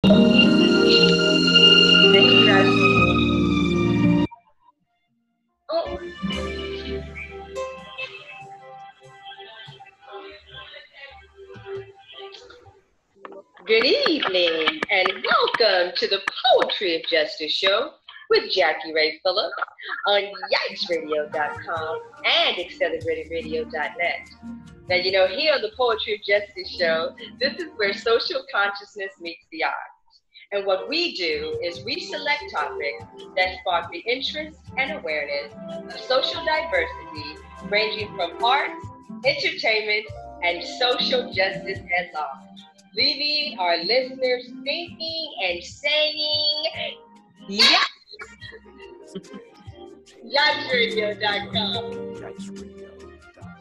Thank you guys. Oh. Good evening and welcome to the Poetry of Justice show with Jackie Ray Phillips on yikesradio.com and acceleratedradio.net. Now, you know, here on the Poetry of Justice show, this is where social consciousness meets the arts. And what we do is we select topics that spark the interest and awareness of social diversity, ranging from arts, entertainment, and social justice at large, leaving our listeners thinking and saying, yes! YikesRadio.com.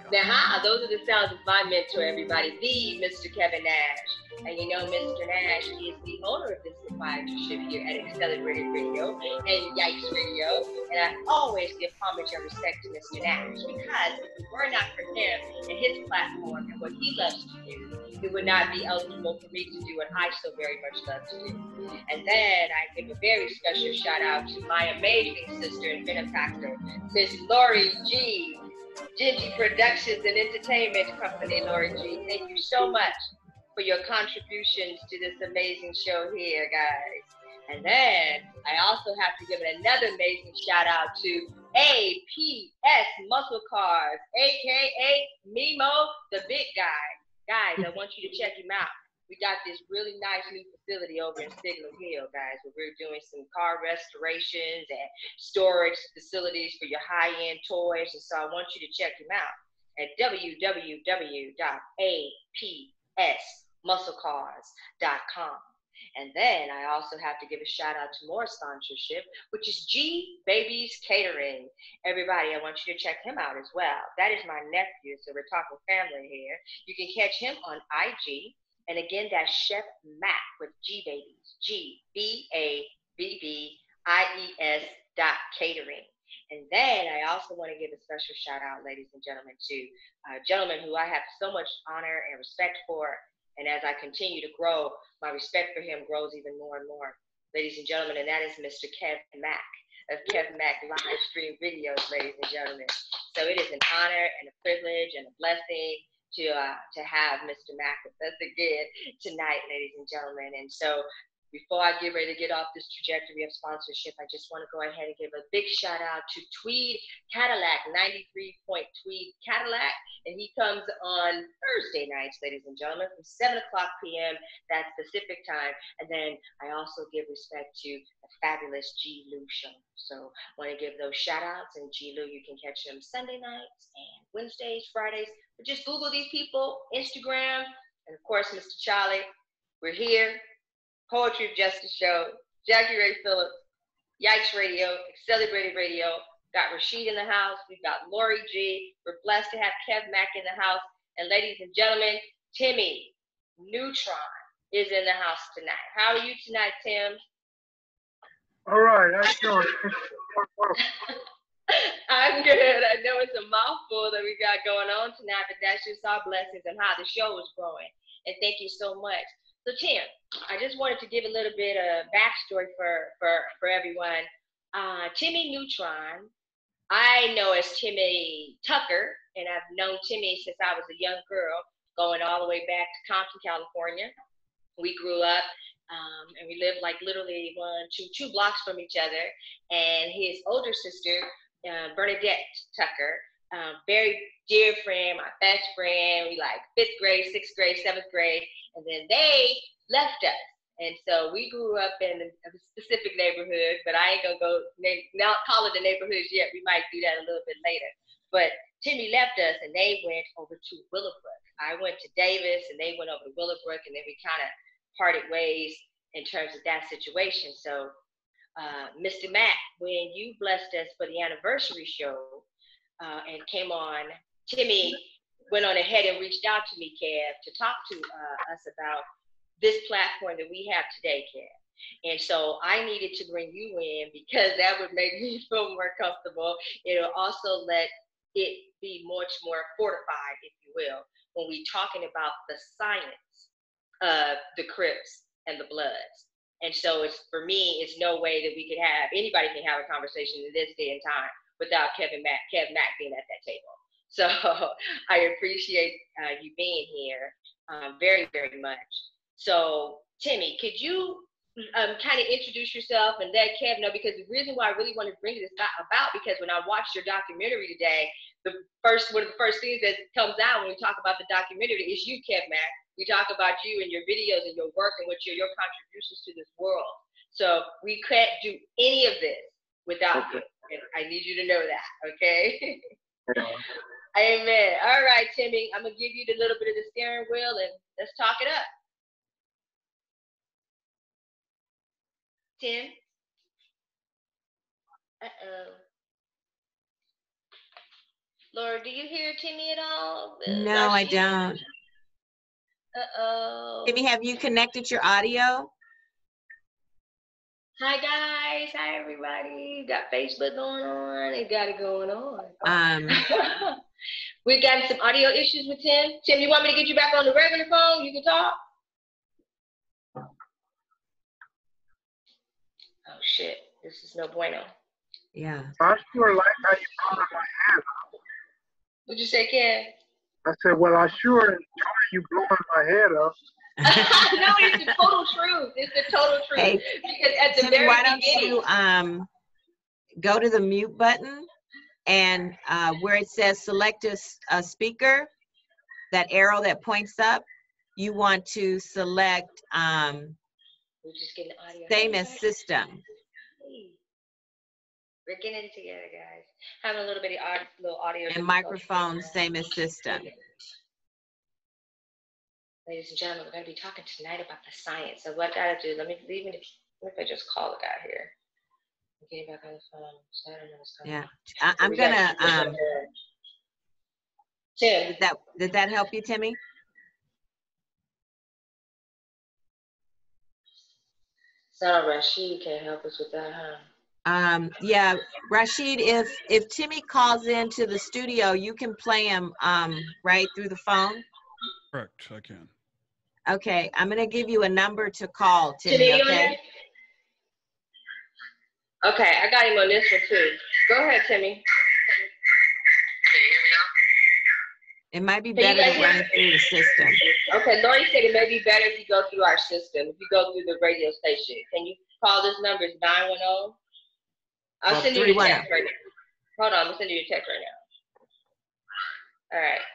Now, hi, those are the sounds of my mentor, everybody, the Mr. Kevin Nash. And you know, Mr. Nash is the owner of this proprietorship here at Accelerated Radio and Yikes Radio. And I always give homage and respect to Mr. Nash because if it were not for him and his platform and what he loves to do, it would not be eligible for me to do what I so very much love to do. And then I give a very special shout out to my amazing sister and benefactor, Miss Lori G. Gingy Productions and Entertainment Company, Lori G. Thank you so much for your contributions to this amazing show here, guys. And then I also have to give another amazing shout out to APS Muscle Cars, aka Mimo the Big Guy. Guys, I want you to check him out. We got this really nice new facility over in Signal Hill, guys, where we're doing some car restorations and storage facilities for your high-end toys. And so I want you to check him out at www.apsmusclecars.com. And then I also have to give a shout out to more sponsorship, which is G Babies Catering. Everybody, I want you to check him out as well. That is my nephew, so we're talking family here. You can catch him on IG. And again, that's Chef Mac with G Babies, GBABBIES.catering. And then I also want to give a special shout out, ladies and gentlemen, to a gentleman who I have so much honor and respect for. And as I continue to grow, my respect for him grows even more and more, ladies and gentlemen, and that is Mr. Kev Mac of Kev Mac Live Stream Videos, ladies and gentlemen. So it is an honor and a privilege and a blessing to have Mr. Mac with us again tonight, ladies and gentlemen. And so before I get ready to get off this trajectory of sponsorship, I just want to go ahead and give a big shout out to Tweed Cadillac, 93-point Tweed Cadillac. And he comes on Thursday nights, ladies and gentlemen, from 7 o'clock p.m. That's Pacific time. And then I also give respect to the fabulous G. Lou show. So I want to give those shout outs. And G. Lou, you can catch him Sunday nights and Wednesdays, Fridays. But just Google these people, Instagram, and of course, Mr. Charlie. We're here. Poetry of Justice show, Jackie Ray Phillips, Yikes Radio, Accelerated Radio, got Rashid in the house, we've got Lori G, we're blessed to have Kev Mac in the house, and ladies and gentlemen, Timmy Nutron is in the house tonight. How are you tonight, Tim? All right, how you doing? I'm good. I know it's a mouthful that we got going on tonight, but that's just our blessings and how the show is growing. And thank you so much. So Tim, I just wanted to give a little bit of backstory for everyone. Timmy Nutron, I know as Timmy Tucker, and I've known Timmy since I was a young girl, going all the way back to Compton, California. We grew up and we lived like literally two blocks from each other. And his older sister, Bernadette Tucker, very dear friend, my best friend. We like 5th grade, 6th grade, 7th grade. And then they left us. And so we grew up in a specific neighborhood, but I ain't gonna go not call it the neighborhoods yet. We might do that a little bit later. But Timmy left us and they went over to Willowbrook. I went to Davis and they went over to Willowbrook, and then we kind of parted ways in terms of that situation. So Mr. Mac, when you blessed us for the anniversary show and came on, Timmy went on ahead and reached out to me, Kev, to talk to us about this platform that we have today, Kev. And so I needed to bring you in because that would make me feel more comfortable. It'll also let it be much more fortified, if you will, when we're talking about the science of the Crips and the Bloods. And so it's, for me, it's no way that we could have, anybody can have a conversation in this day and time without Kev Mac being at that table. So I appreciate you being here very, very much. So Timmy, could you kind of introduce yourself and let Kev know, because the reason why I really want to bring this about, because when I watched your documentary today, one of the first things that comes out when we talk about the documentary is you, Kev Mac. We talk about you and your videos and your work and what your contributions to this world. So we can't do any of this without you. And I need you to know that, okay? Amen. All right, Timmy, I'm going to give you the little bit of the steering wheel and let's talk it up. Tim? Uh-oh. Laura, do you hear Timmy at all? No, I don't. Uh-oh. Timmy, have you connected your audio? Hi, guys. Hi, everybody. Got Facebook going on. It got it going on. We got some audio issues with Tim. Tim, you want me to get you back on the regular phone? You can talk? Oh, shit. This is no bueno. Yeah. I sure like how you blowing my head up. What'd you say, Ken? I said, well, I sure enjoy you blowing my head up. No, it's the total truth. It's the total truth. Hey, because at the Timmy, very why don't beginning, you go to the mute button and where it says select a speaker, that arrow that points up, you want to select we're just getting audio. same as system. We're getting it together, guys. Having a little bit of little audio. And microphone, same as system. Ladies and gentlemen, we're going to be talking tonight about the science. So what I got to do, let me just call the guy here. Get back on the phone. So I don't know what's going on. Yeah, I'm gonna. Tim. Did that help you, Timmy? So Rashid can't help us with that, huh? Yeah, Rashid, if Timmy calls into the studio, you can play him right through the phone. Correct, I can. Okay, I'm gonna give you a number to call, Timmy. Okay. Okay, I got him on this one too. Go ahead, Timmy. Can you hear me now? It might be better to run it through the system. Okay, Lori said it may be better if you go through our system, if you go through the radio station. Can you call this number? It's 910. I'll send you a text right now. Hold on, I'm sending you a text right now. All right.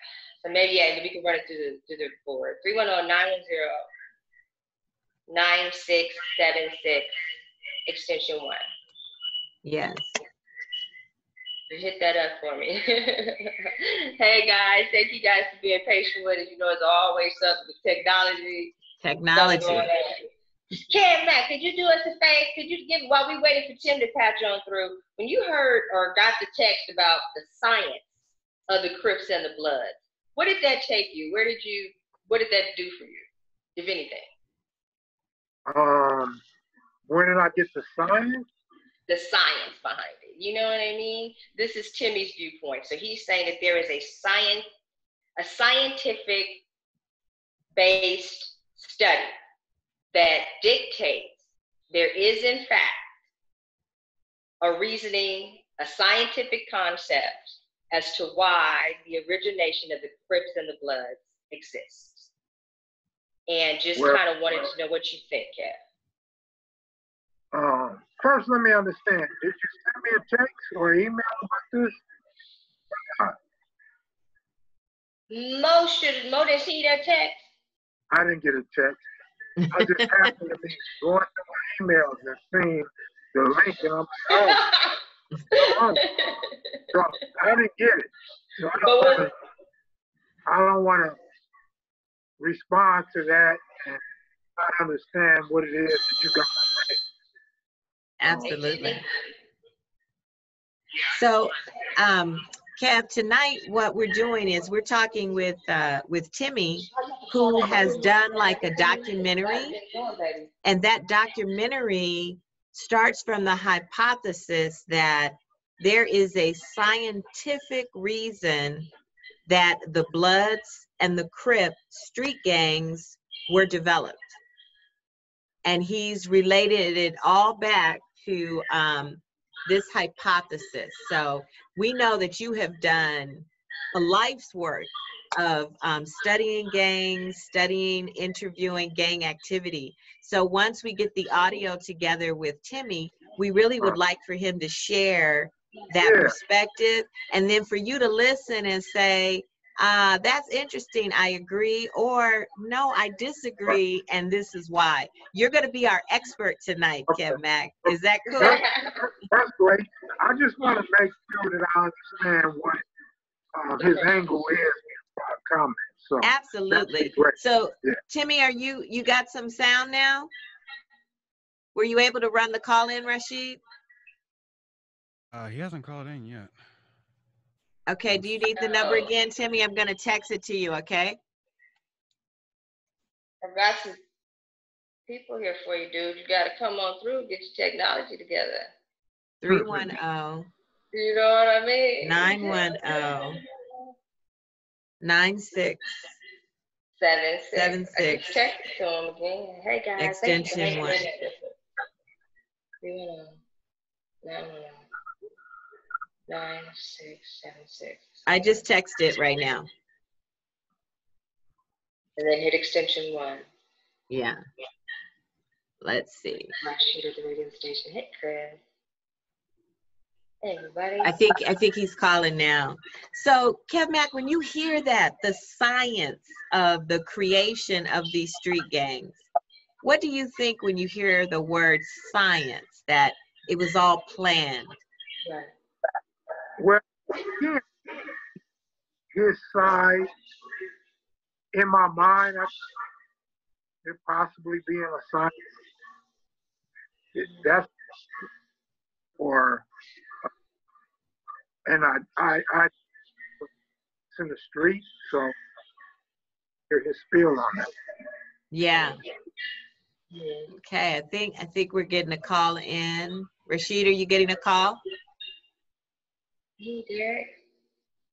So maybe, yeah, we can run it through the board. 310-910-9676, extension 1. Yes. Hit that up for me. Hey guys, thank you guys for being patient with us. You know, it's always something with technology. Kev Mac, could you do us a favor? Could you give, while we waiting for Tim to patch on through, when you heard or got the text about the science of the Crips and the Bloods, what did that take you? What did that do for you, if anything? Where did I get the science? The science behind it. You know what I mean? This is Timmy's viewpoint. So he's saying that there is a scientific based study that dictates there is in fact a reasoning, a scientific concept as to why the origination of the Crips and the Bloods exists. And just kind of wanted to know what you think, Kev. First, let me understand. Did you send me a text or email about this? Mo didn't see that text. I didn't get a text. I just happened to be going through my emails and seeing the link, and I'm like, oh. So I didn't get it. So I don't want to respond to that and not understand what it is that you got to say. Absolutely. So, Kev, tonight what we're doing is we're talking with Timmy, who has done like a documentary, and that documentary starts from the hypothesis that there is a scientific reason that the Bloods and the Crip street gangs were developed. and he's related it all back to this hypothesis. So we know that you have done a life's work of studying gangs, studying, interviewing gang activity. So once we get the audio together with Timmy, we really would like for him to share that perspective, and then for you to listen and say, that's interesting, I agree, or no, I disagree, and this is why. You're going to be our expert tonight, Kev Mac. Is that cool? That's great. I just want to make sure that I understand what his angle is in our comments. So absolutely. So, Timmy, you got some sound now? Were you able to run the call in, Rashid? He hasn't called in yet. Okay, do you need the number again, Timmy? I'm going to text it to you, okay? I've got some people here for you, dude. You got to come on through, get your technology together. 310. You know what I mean? 910. 96. 76. I just text it to him again. Hey, guys. Extension 1. 310. 910. 9676. I just texted it right now. And then hit extension 1. Yeah. Let's see. Shoot at the radio station. Hey, Chris. Hey, everybody. I think he's calling now. So, Kev Mac, when you hear that, the science of the creation of these street gangs, what do you think when you hear the word science, that it was all planned? Right. Well, his side, in my mind, it possibly being a science. That's or, and I it's in the street, so hear his spiel on it. Yeah. Okay, I think we're getting a call in. Rashid, are you getting a call? Hey, Derek.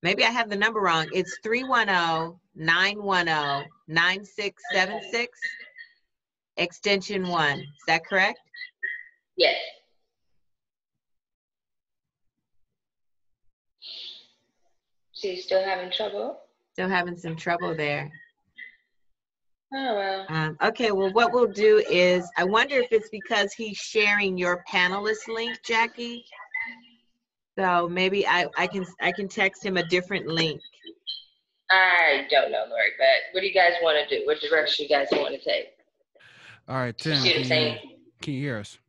Maybe I have the number wrong. It's 310-910-9676, extension 1. Is that correct? Yes. So you still having trouble? Still having some trouble there. Oh, well. Okay, well, what we'll do is, I wonder if it's because he's sharing your panelist link, Jackie. So maybe I can text him a different link. I don't know, Lori, but what do you guys want to do? What direction you guys want to take? All right, Tim, can you hear us?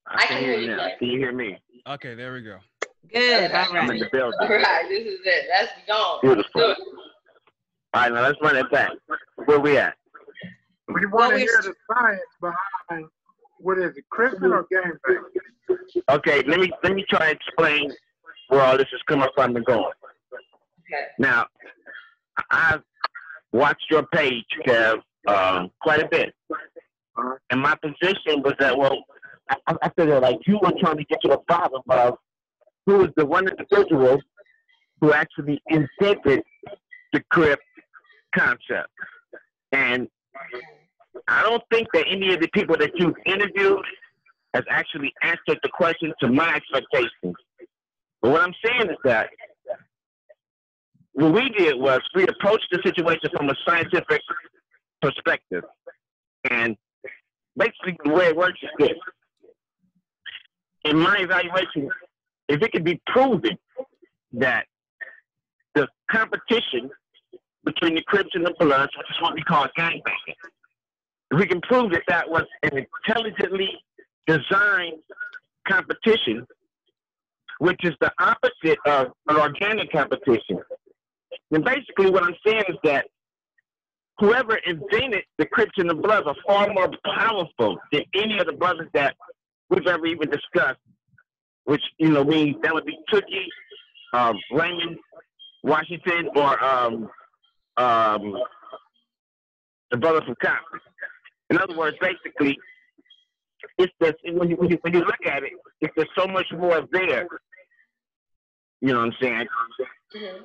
I can hear you now. Can you hear me? Okay, there we go. Good, all I'm in right. the building. All right, this is it. That's gone. Beautiful. All right, now let's run it back. Where we at? We want to hear the science behind, what is it, Crips or gangbang? Okay, let me try to explain where all this is coming from and going. Okay. Now, I've watched your page, Kev, quite a bit. And my position was that, well, I figured like you were trying to get to the bottom of who was the one individual who actually invented the Crip concept. And I don't think that any of the people that you've interviewed has actually answered the question to my expectations. But what I'm saying is that what we did was we approached the situation from a scientific perspective. And basically the way it works is this. In my evaluation, if it can be proven that the competition between the Crips and the Bloods, which is what we call gangbanging, if we can prove that that was an intelligently designed competition, which is the opposite of an organic competition, then basically what I'm saying is that whoever invented the Crips and the Bloods are far more powerful than any of the brothers that we've ever even discussed, which, you know, means that would be Tookie, Raymond, Washington, or the brother from Compton. In other words, basically, it's just, when you look at it, it's just so much more there. You know what I'm saying? Mm-hmm.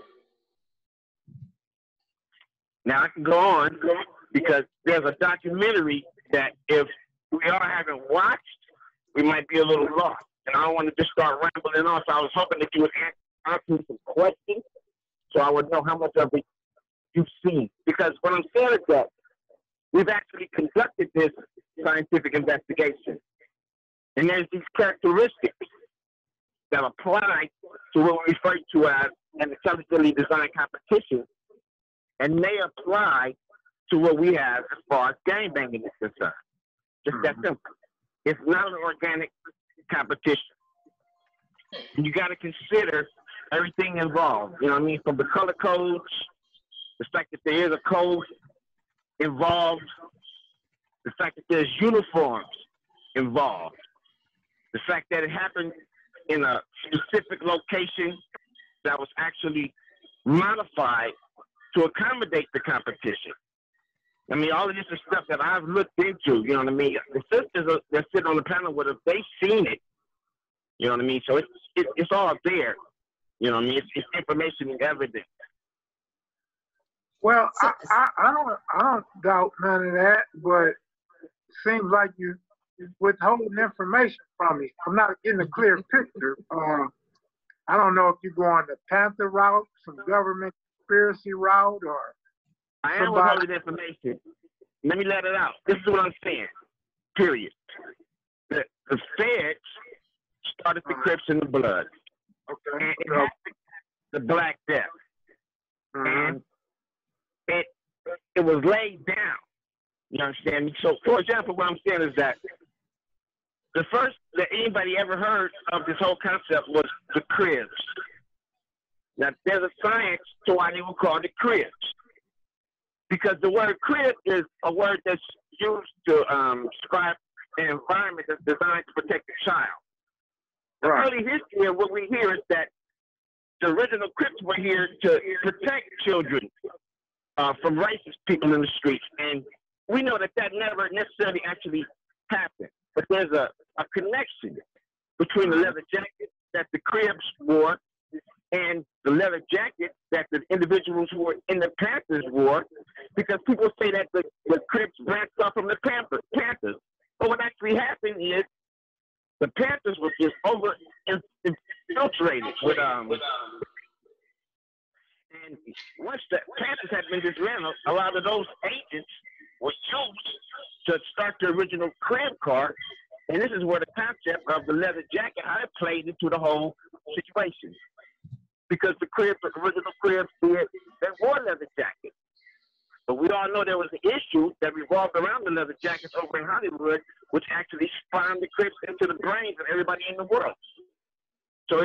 Now I can go on because there's a documentary that if we all haven't watched, we might be a little lost. And I don't want to just start rambling on, so I was hoping that you would ask me some questions so I would know how much of it you've seen. Because what I'm saying is that we've actually conducted this scientific investigation. And there's these characteristics that apply to what we refer to as an intelligently designed competition, and they apply to what we have as far as gangbanging is concerned. Just that simple. It's not an organic competition. And you got to consider everything involved. You know what I mean? From the color codes, the fact that there is a code involved, the fact that there's uniforms involved, the fact that it happened in a specific location that was actually modified to accommodate the competition. I mean, all of this is stuff that I've looked into, you know what I mean? The sisters that sit on the panel with us, they've seen it, you know what I mean? So it's all there, you know what I mean? It's information and evidence. Well, I don't doubt none of that, but it seems like you're withholding information from me. I'm not getting a clear picture. I don't know if you're going the Panther route, some government conspiracy route, or I am withholding information. Let me let it out. This is what I'm saying. Period. The feds started the Crips and the Bloods. Okay. And it happened the Black Death. And it was laid down. You understand me? So, for example, what I'm saying is that the first that anybody ever heard of this whole concept was the Crips. Now, there's a science to why they were called the Crips. Because the word Crip is a word that's used to describe an environment that's designed to protect the child. The early history of what we hear is that the original Crips were here to protect children from racist people in the streets. And we know that never necessarily actually happened. But there's a connection between the leather jacket that the Crips wore and the leather jacket that the individuals who were in the Panthers wore, because people say that the Crips branched off from the Panthers. But what actually happened is the Panthers were just infiltrated with and once the Panthers had been dismantled, a lot of those agents were used to start the original Crip car, and this is where the concept of the leather jacket, how it played into the whole situation. Because the original Crips, they wore leather jackets. But we all know there was an issue that revolved around the leather jackets over in Hollywood, which actually spawned the Crips into the brains of everybody in the world. So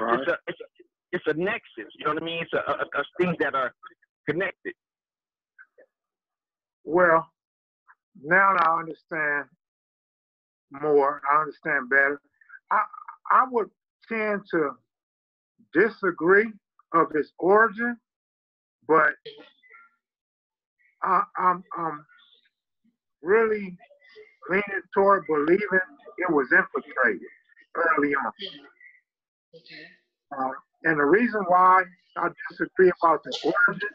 it's a nexus, you know what I mean? It's a things that are connected. Well, now I understand more. I understand better. I would tend to disagree of its origin, but I'm really leaning toward believing it was infiltrated early on. And the reason why I disagree about the origin,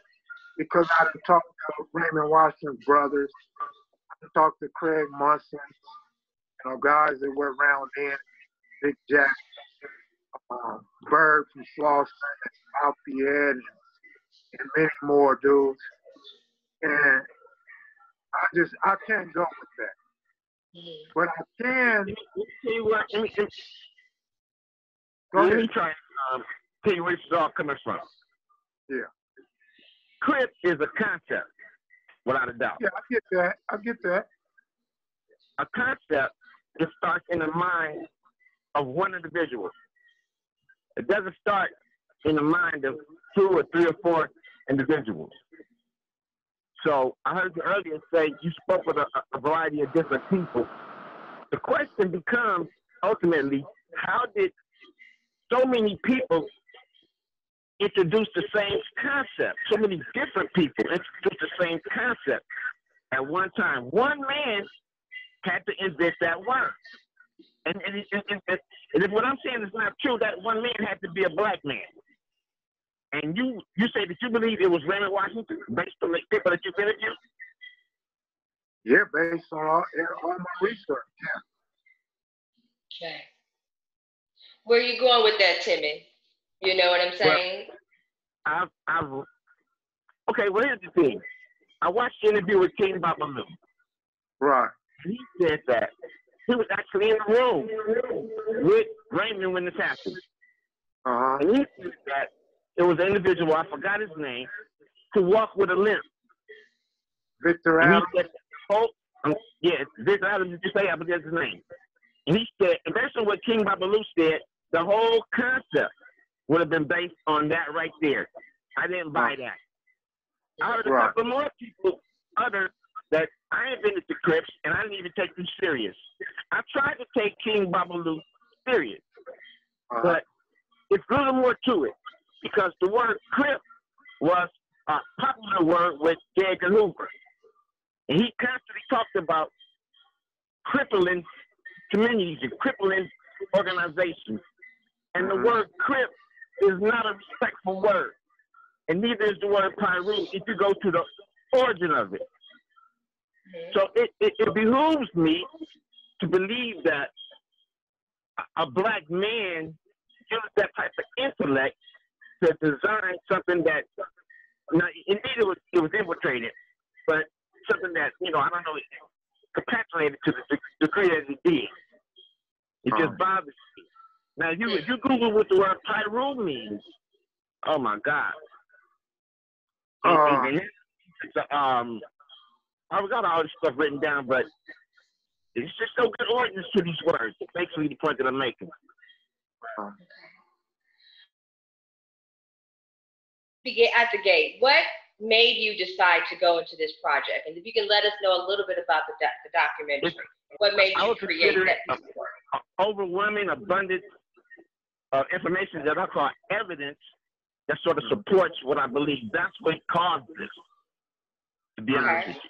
because I done talked to Raymond Washington's brothers, I done talked to Craig Munson, guys that were around then, Big Jack, Bird from Slauson, Alfred, and many more dudes. And I can't go with that. But I can. Let me try and tell you where this is all coming from. Yeah. Crip is a concept, without a doubt. Yeah, I get that. A concept that starts in the mind of one individual. It doesn't start in the mind of 2 or 3 or 4 individuals. So I heard you earlier say you spoke with a variety of different people. The question becomes, ultimately, how did so many people introduce the same concept? So many different people introduce the same concept at one time. One man had to invent that word. And if what I'm saying is not true, that one man had to be a black man. And you say that you believe it was Raymond Washington based on the people that you've interviewed? Yeah, based on all my research, yeah. Okay. Where are you going with that, Timmy? You know what I'm saying? Well, okay, well, here's the thing. I watched the interview with King Babalu. Right. He said that he was actually in the room with Raymond when this happened. And he said that it was an individual, I forgot his name, to walk with a limp. Victor and Adams? He said, yeah, Victor Adams, did you say? I forget his name. And he said, and based on what King Babalu said, the whole concept would have been based on that right there. I didn't buy that. I heard a couple more people that I ain't been at the Crips, and I didn't even take them serious. I tried to take King Babalu serious, but it's a little more to it, because the word Crip was a popular word with J. Edgar Hoover. And he constantly talked about crippling communities and crippling organizations. And the word Crip is not a respectful word. And neither is the word Pyru if you go to the origin of it. So it behooves me to believe that a black man used that type of intellect to design something that, now, indeed it was infiltrated, but something that, I don't know, capitulated to the degree that it did. It just bothers me. Now, if you Google what the word Pyru means, oh my God. I've got all this stuff written down, but it's just no good ordinance to these words. It's basically the point that I'm making. At the gate, what made you decide to go into this project? And if you can let us know a little bit about the documentary. What made you create that piece of work? Overwhelming abundance of information that I call evidence that sort of supports what I believe. That's what caused this, to be honest with you.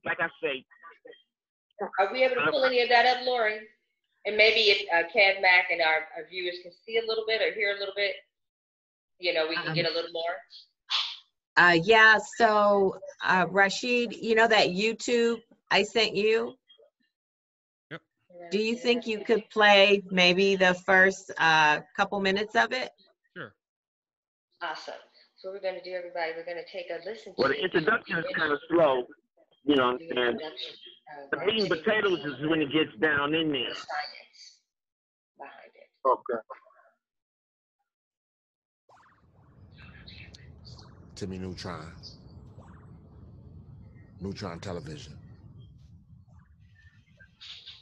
Like I say. Are we able to pull any of that up, Lori? And maybe if Kev Mac and our viewers can see a little bit or hear a little bit, we can get a little more. Yeah, so Rashid, you know that YouTube I sent you? Yep. Do you think you could play maybe the first couple minutes of it? Sure. Awesome. So what we're going to do, everybody, we're going to take a listen to Well, the introduction is kind of slow, you know what I'm saying? The meat and potatoes is when it gets down in there. Behind it. Okay. Timmy Nutron. Nutron Television.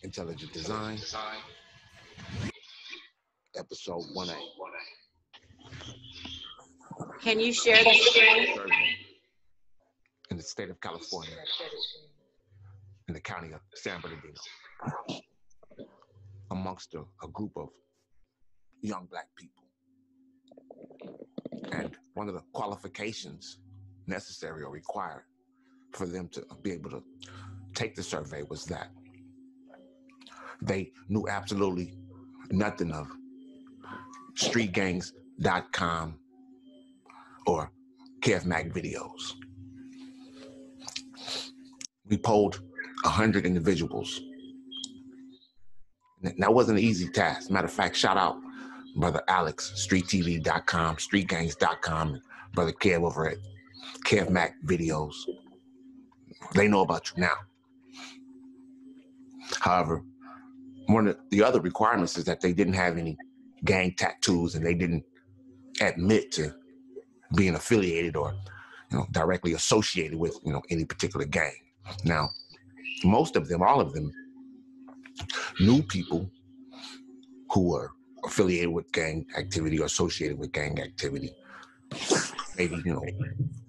Intelligent Design. Episode 1A. Can you share the screen? In the state of California, in the county of San Bernardino, amongst a group of young black people. And one of the qualifications necessary or required for them to be able to take the survey was that they knew absolutely nothing of streetgangs.com or Kev Mac videos. We polled 100 individuals. That wasn't an easy task. Matter of fact, shout out Brother Alex, StreetTV.com, StreetGangs.com, and Brother Kev over at Kev Mac videos. They know about you now. However, one of the other requirements is that they didn't have any gang tattoos and they didn't admit to being affiliated or directly associated with any particular gang. Now, most of them, all of them, knew people who were affiliated with gang activity or associated with gang activity. Maybe,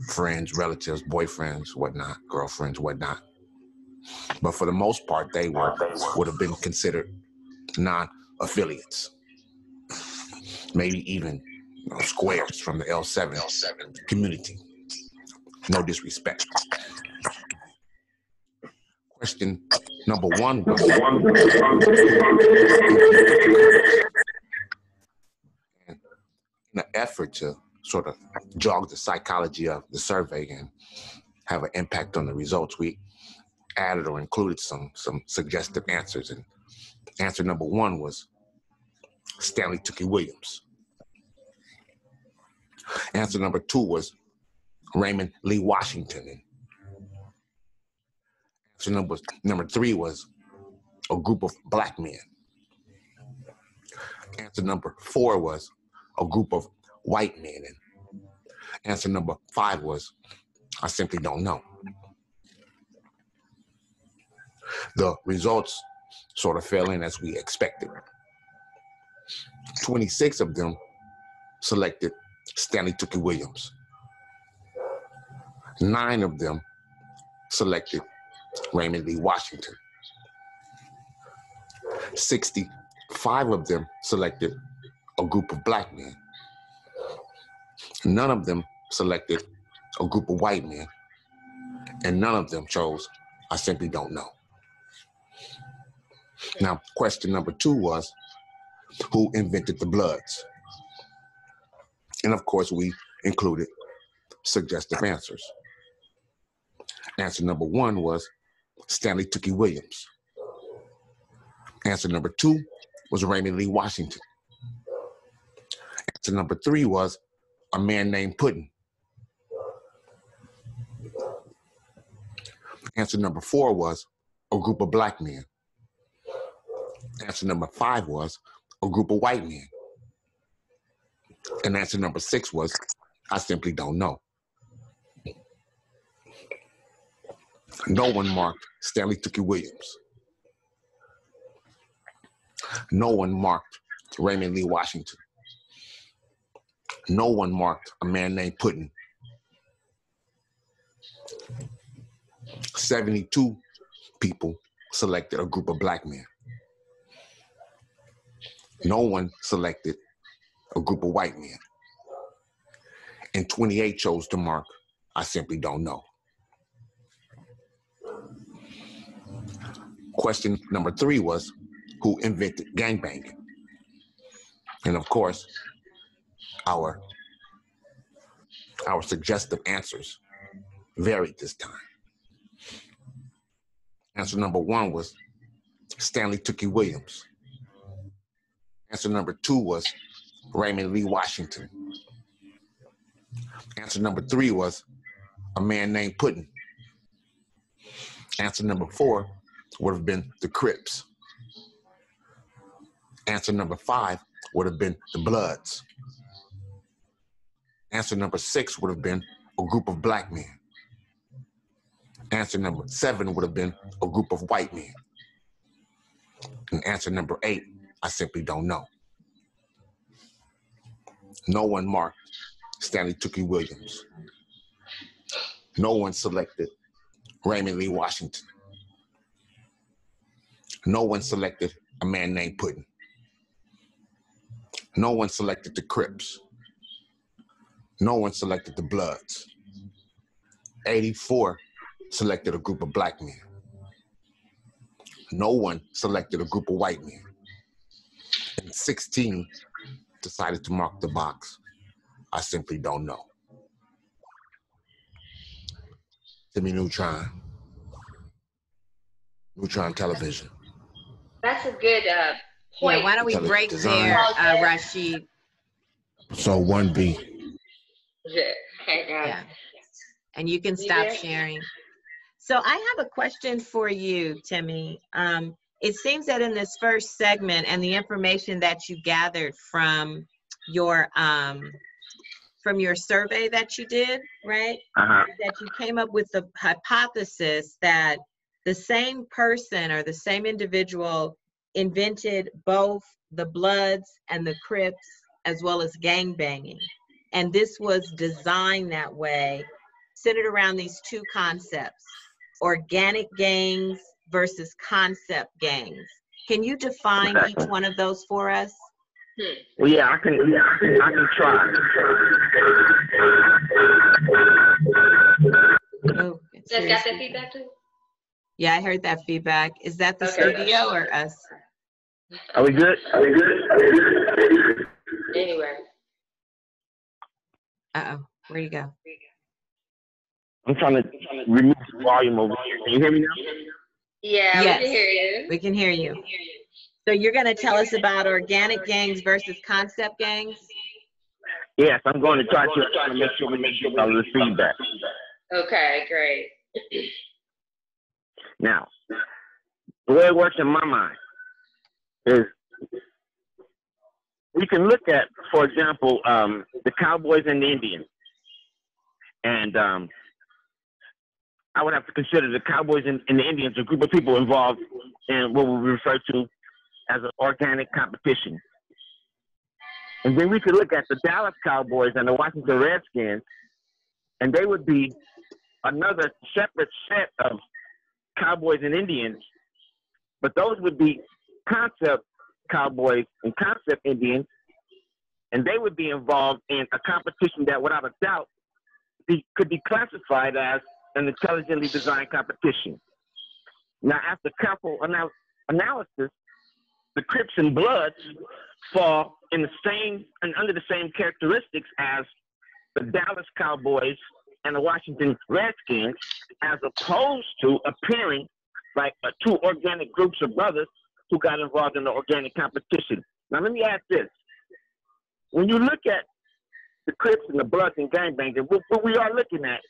friends, relatives, boyfriends, whatnot, girlfriends, whatnot. But for the most part, they would have been considered non-affiliates. Maybe even squares from the L7 community. No disrespect. Question number one was, in an effort to sort of jog the psychology of the survey and have an impact on the results, we added or included some suggestive answers. And answer number 1 was Stanley Tookie Williams. Answer number 2 was Raymond Lee Washington. And answer number 3 was a group of black men. Answer number 4 was a group of white men. And answer number 5 was I simply don't know. The results sort of fell in as we expected. 26 of them selected Stanley Tookie Williams. 9 of them selected Raymond Lee Washington. 65 of them selected a group of black men. None of them selected a group of white men. And none of them chose I simply don't know. Now, question number 2 was, who invented the Bloods? And of course, we included suggestive answers. Answer number 1 was Stanley Tookie Williams. Answer number 2 was Raymond Lee Washington. Answer number 3 was a man named Puddin. Answer number 4 was a group of black men. Answer number 5 was a group of white men. And answer number 6 was I simply don't know. No one marked Stanley Tookie Williams. No one marked Raymond Lee Washington. No one marked a man named Puddin. 72 people selected a group of black men. No one selected a group of white men. And 28 chose to mark I simply don't know. Question number 3 was, who invented gangbanging? And of course, our suggestive answers varied this time. Answer number 1 was Stanley Tookie Williams. Answer number 2 was Raymond Lee Washington. Answer number 3 was a man named Puddin. Answer number 4 would have been the Crips. Answer number 5 would have been the Bloods. Answer number 6 would have been a group of black men. Answer number 7 would have been a group of white men. And answer number 8, I simply don't know. No one marked Stanley Tookie Williams. No one selected Raymond Lee Washington. No one selected a man named Puddin. No one selected the Crips. No one selected the Bloods. 84 selected a group of black men. No one selected a group of white men. And 16 decided to mark the box, I simply don't know. Timmy Nutron. Nutron Television. That's a good point. Yeah, why don't we break there, Rashid? So 1B. Yeah. And you can stop sharing. So I have a question for you, Timmy. It seems that in this first segment and the information that you gathered from your survey that you did, right? That you came up with the hypothesis that the same person or the same individual invented both the Bloods and the Crips as well as gangbanging. And this was designed that way, centered around these two concepts, organic gangs versus concept gangs. Can you define each one of those for us? Well, yeah, I can try. Oh, Just got that feedback too? Yeah, I heard that feedback. Is that the studio or us? Are we good? Anyway. Uh-oh, where'd you go? I'm trying to remove the volume over here. Can you hear me now? Yeah, Yes, we can hear you. we can hear you. So you're going to tell us about organic gangs versus concept gangs? Yes, I'm going to try to make sure we make the feedback. Okay, great. Now, the way it works in my mind is we can look at, for example, the Cowboys and the Indians. And I would have to consider the Cowboys and the Indians a group of people involved in what we refer to as an organic competition. And then we could look at the Dallas Cowboys and the Washington Redskins, and they would be another separate set of Cowboys and Indians, but those would be concept Cowboys and concept Indians, and they would be involved in a competition that without a doubt could be classified as an intelligently designed competition. Now, after careful analysis, the Crips and Bloods fall in the same and under the same characteristics as the Dallas Cowboys and the Washington Redskins, as opposed to appearing like two organic groups of brothers who got involved in the organic competition. Now, let me ask this. When you look at the Crips and the Bloods and gangbangers, what we are looking at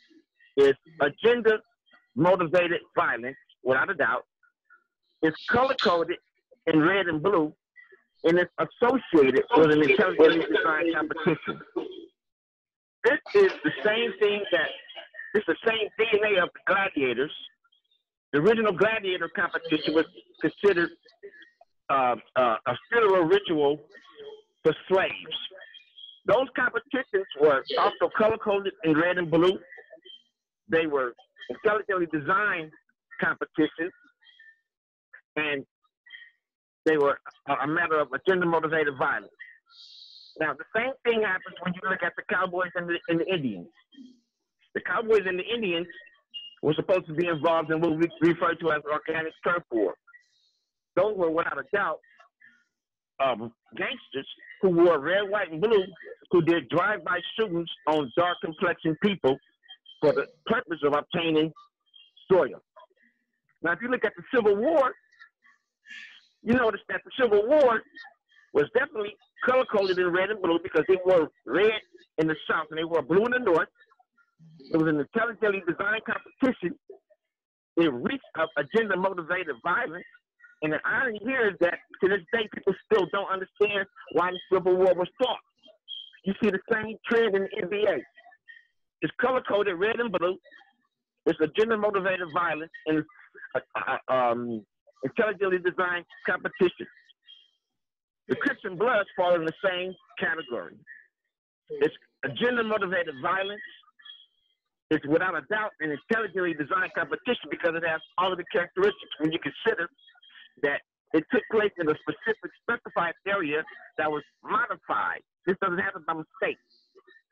is agenda-motivated violence, without a doubt. It's color-coded in red and blue, and it's associated with an intelligently designed competition. This is the same thing it's the same DNA of the gladiators. The original gladiator competition was considered a funeral ritual for slaves. Those competitions were also color-coded in red and blue. They were intelligently designed competitions, and they were a matter of agenda-motivated violence. Now, the same thing happens when you look at the Cowboys and the Indians. The Cowboys and the Indians were supposed to be involved in what we refer to as organic turf war. Those were, without a doubt, gangsters who wore red, white, and blue, who did drive-by shootings on dark-complexioned people for the purpose of obtaining soil. Now, if you look at the Civil War, you notice that the Civil War was definitely color-coded in red and blue because they wore red in the South and they wore blue in the North. It was an intelligently designed competition. It reached agenda-motivated violence. And the irony here is that to this day, people still don't understand why the Civil War was fought. You see the same trend in the NBA. It's color-coded red and blue. It's agenda-motivated violence and intelligently designed competition. The Crips and Bloods fall in the same category. It's agenda-motivated violence. It's without a doubt an intelligently designed competition because it has all of the characteristics when you consider that it took place in a specified area that was modified. This doesn't happen by mistake.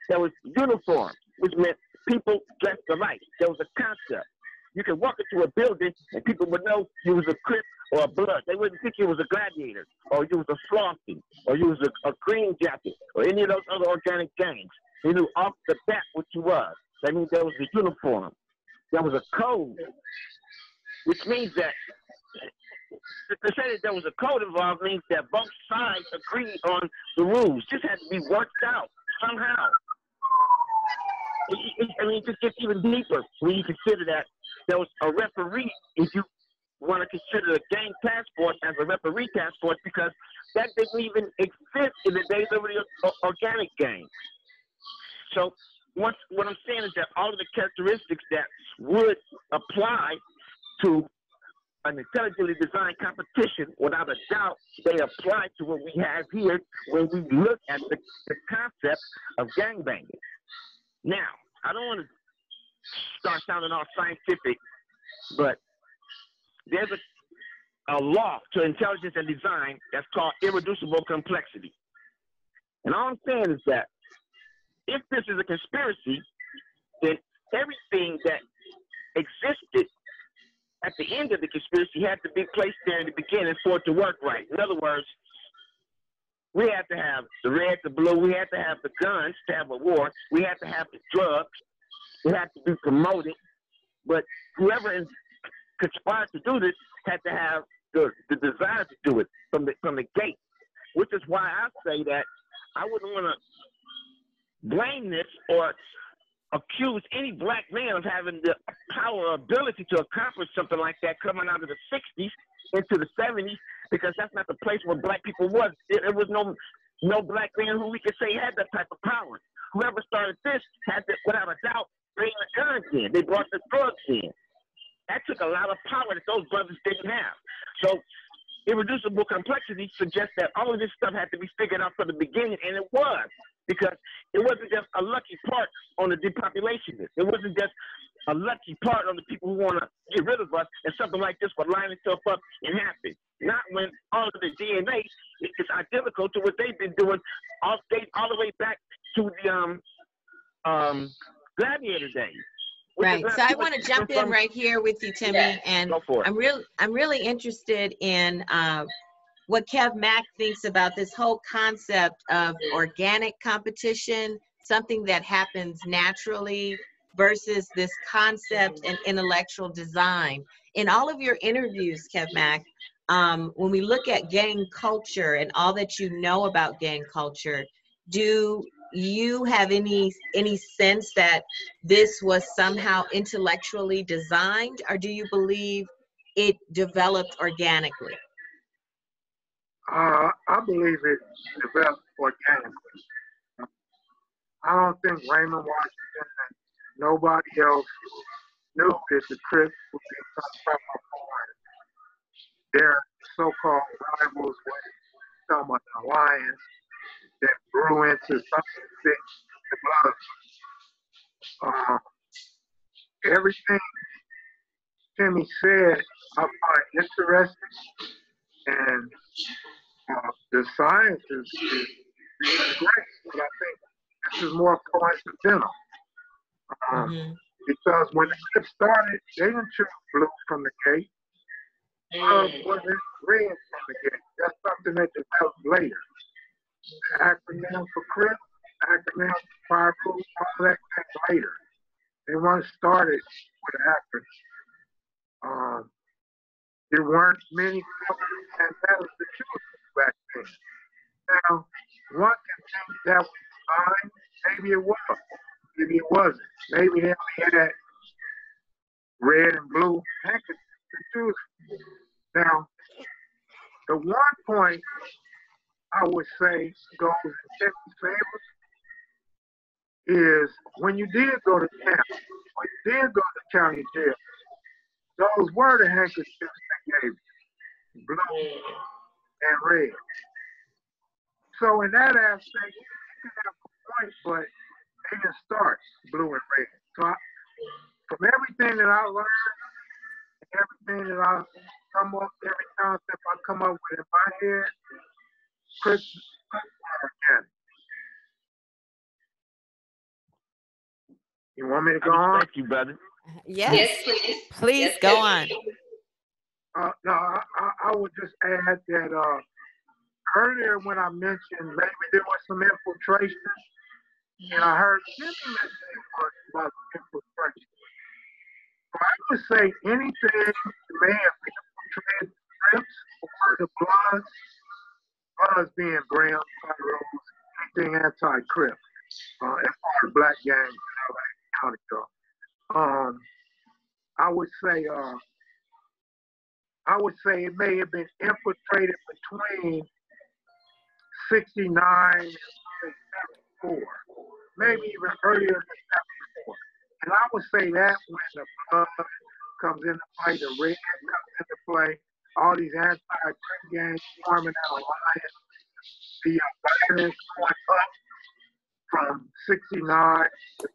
There was uniform, which meant people dressed alike. There was a concept. You could walk into a building and people would know you was a Crip or a Blood. They wouldn't think you was a gladiator or you was a Frosty or you was a Green Jacket or any of those other organic gangs. They knew off the bat what you was. That means there was a uniform. There was a code, which means that to say that there was a code involved means that both sides agreed on the rules. This had to be worked out somehow. It just gets even deeper when you consider that there was a referee, if you want to consider a gang task force as a referee task force, because that didn't even exist in the days of the organic gang. So what I'm saying is that all of the characteristics that would apply to an intelligently designed competition, without a doubt, they apply to what we have here when we look at the concept of gangbanging. Now, I don't want to start sounding all scientific, but there's a law to intelligence and design that's called irreducible complexity. And all I'm saying is that if this is a conspiracy, then everything that existed at the end of the conspiracy had to be placed there in the beginning for it to work right. In other words, we had to have the red, the blue, we had to have the guns to have a war, we had to have the drugs, it had to be promoted. But whoever conspired to do this had to have the desire to do it from the gate, which is why I say that I wouldn't want to blame this or accuse any black man of having the power or ability to accomplish something like that coming out of the 60s into the 70s, because that's not the place where black people was. There was no black man who we could say had that type of power. Whoever started this had to, without a doubt, bring the guns in. They brought the drugs in. That took a lot of power that those brothers didn't have. So irreducible complexity suggests that all of this stuff had to be figured out from the beginning, and it was, because it wasn't just a lucky part on the depopulation list. It wasn't just a lucky part on the people who want to get rid of us, and something like this would line itself up and happen. Not when all of the DNA is identical to what they've been doing all the way back to the gladiator days. Right. So I want to jump in right here with you, Timmy, Yeah, and go for it. I'm really interested in what Kev Mac thinks about this whole concept of organic competition, something that happens naturally, versus this concept and intellectual design. In all of your interviews, Kev Mac, when we look at gang culture and all that you know about gang culture, do you have any sense that this was somehow intellectually designed, or do you believe it developed organically? I believe it developed organically. I don't think Raymond Washington and nobody else knew that the Crips would be some their so-called rivals with some of the alliance that grew into something big and blood. Everything Timmy said I find interesting, and the science is great, but I think this is more coincidental. Because when the Crips started, they didn't choose blue from the gate. Wasn't red from the gate. That's something that developed later. The acronym for Crips, acronym for Fire Group, all that came later. They weren't started with an acronym. There weren't many and that was the truth back then. Now, one can think that was fine. Maybe it was. Maybe it wasn't. Maybe they only had red and blue handkerchiefs to choose from. Now, the one point I would say goes in Timmy's favor is when you did go to camp, when you did go to county jail, those were the handkerchiefs they gave you, blue and red. So in that aspect, you can have a point, but they didn't start blue and red. So from everything that I learned, everything that I come up, every concept I come up with in my head, Crips are organic. You want me to go on? Thank you, brother. Yes, please. Please Yes, go on. No, I would just add that earlier when I mentioned maybe there was some infiltration, and I heard Timmy mention about infiltration. So I would say anything that may have infiltrated the Crips or the Bloods being Graham, anything anti-Crip, as far as black gangs in LA County go. I would say it may have been infiltrated between 69 and 74, maybe even earlier than 74. And I would say that when the blood comes into play, the red comes into play, all these anti-Crip gangs forming an alliance, the violence going up from 69 to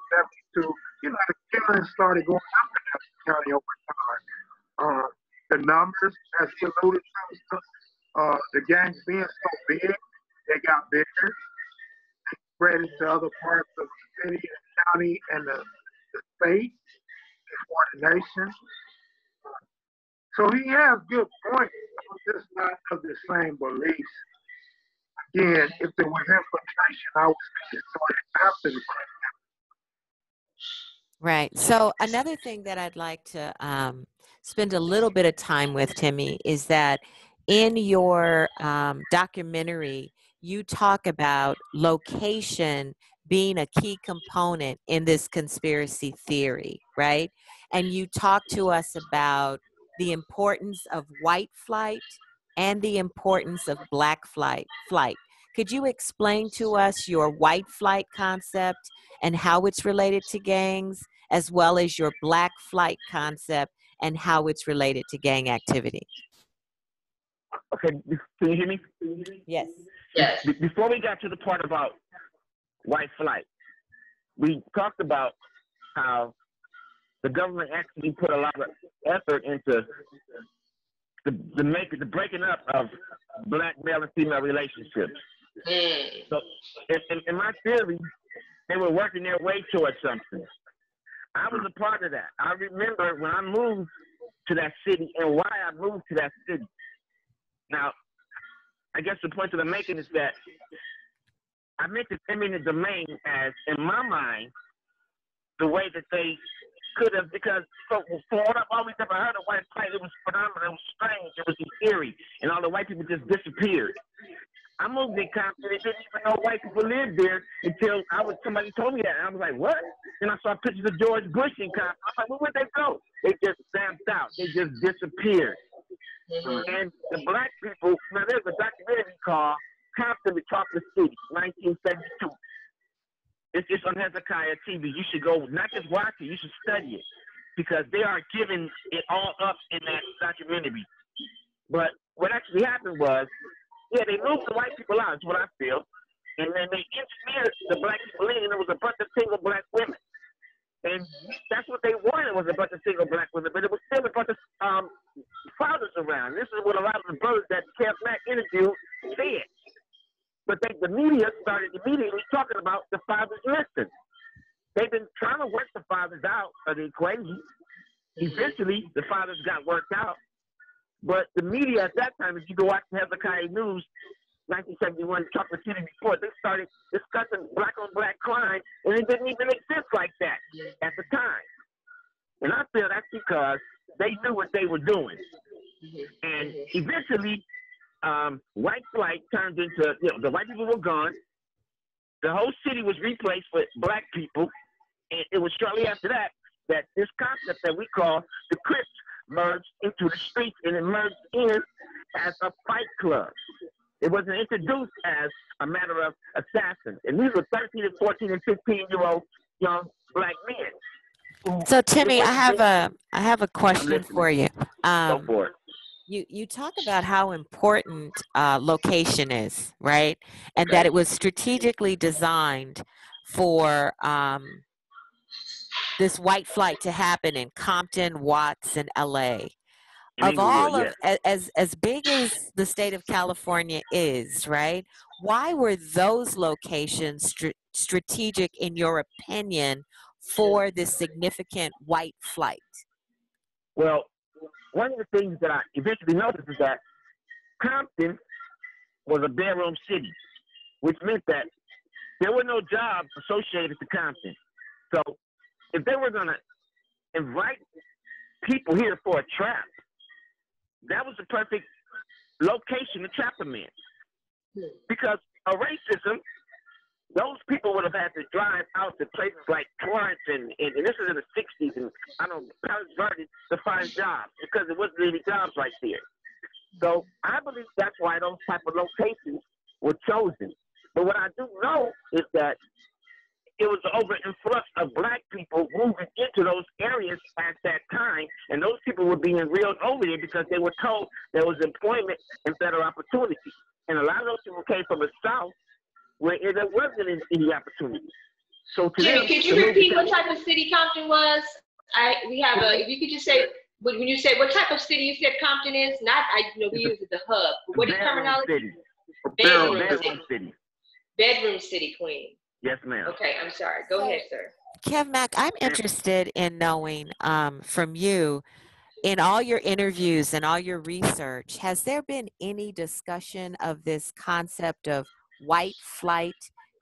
72. You know, the killing started going up in that county over time. The numbers, as you alluded to, the gangs being so big, they got bigger. They spread into other parts of the city, the county, and the state, before the nation. So he has good points, but just not of the same beliefs. Again, if there was infiltration, I would say it started after the Crips. Right. So another thing that I'd like to spend a little bit of time with, Timmy, is that in your documentary, you talk about location being a key component in this conspiracy theory, right? And you talk to us about the importance of white flight and the importance of black flight. Could you explain to us your white flight concept and how it's related to gangs, as well as your black flight concept and how it's related to gang activity? Okay, can you hear me? Yes. Yes. Before we got to the part about white flight, we talked about how the government actually put a lot of effort into the breaking up of black male and female relationships. So, in my theory, they were working their way towards something. I was a part of that. I remember when I moved to that city and why I moved to that city. Now, I guess the point that I'm making is that I meant to eminent domain as, in my mind, the way that they could have, because for what I've always ever heard of white flight, it was phenomenal, it was strange, it was eerie, and all the white people just disappeared. I moved in Compton, they didn't even know white people lived there until somebody told me that, and I was like, what? And I saw pictures of George Bush in Compton. I was like, well, where'd they go? They just stamped out. They just disappeared. And the black people, now there's a documentary called Compton Metropolis City, 1972. It's on Hezekiah TV. You should go, not just watch it, you should study it, because they are giving it all up in that documentary. But what actually happened was, yeah, they moved the white people out, is what I feel, and then they engineered the black people in, and there was a bunch of single black women. And that's what they wanted, was a bunch of single black women, but it was still a bunch of fathers around. This is what a lot of the brothers that Kev Mac interviewed said. But the media started immediately talking about the fathers missing. They've been trying to work the fathers out of the equation. Eventually, the fathers got worked out. But the media at that time, if you go watch the Hezekiah News, 1971 Chocolate City Report, they started discussing black-on-black crime, and it didn't even exist like that at the time. And I feel that's because they knew what they were doing. And eventually, white flight turned into, the white people were gone. The whole city was replaced with black people. And it was shortly after that that this concept that we call the Crips merged into the streets, and it merged in as a fight club. It wasn't introduced as a matter of assassins. And these were 13 and 14 and 15-year-old young black men. So Timmy, I have a question for you. Go for it. You talk about how important location is, right? And that it was strategically designed for this white flight to happen in Compton, Watts, and LA. Of all of, as big as the state of California is, right? Why were those locations strategic, in your opinion, for this significant white flight? Well, one of the things that I eventually noticed is that Compton was a bedroom city, which meant that there were no jobs associated to Compton. So if they were going to invite people here for a trap, that was the perfect location to trap them in. Because of racism, those people would have had to drive out to places like Torrance, and this is in the 60s, and Palos Verdes to find jobs, because there wasn't any jobs right there. So I believe that's why those type of locations were chosen. But what I do know is that it was an over-influx of black people moving into those areas at that time, and those people were being reeled over there because they were told there was employment and better opportunity. And a lot of those people came from the South, where there wasn't any opportunity. So Jimmy, could you repeat what type of city Compton was? If you could just say, when you say what type of city you said Compton is, we use the hub. What is terminology? Bedroom city. Bedroom city, Queen. Yes, ma'am. Okay, I'm sorry. Go ahead, sir. Kev Mac, I'm interested in knowing from you, in all your interviews and all your research, has there been any discussion of this concept of white flight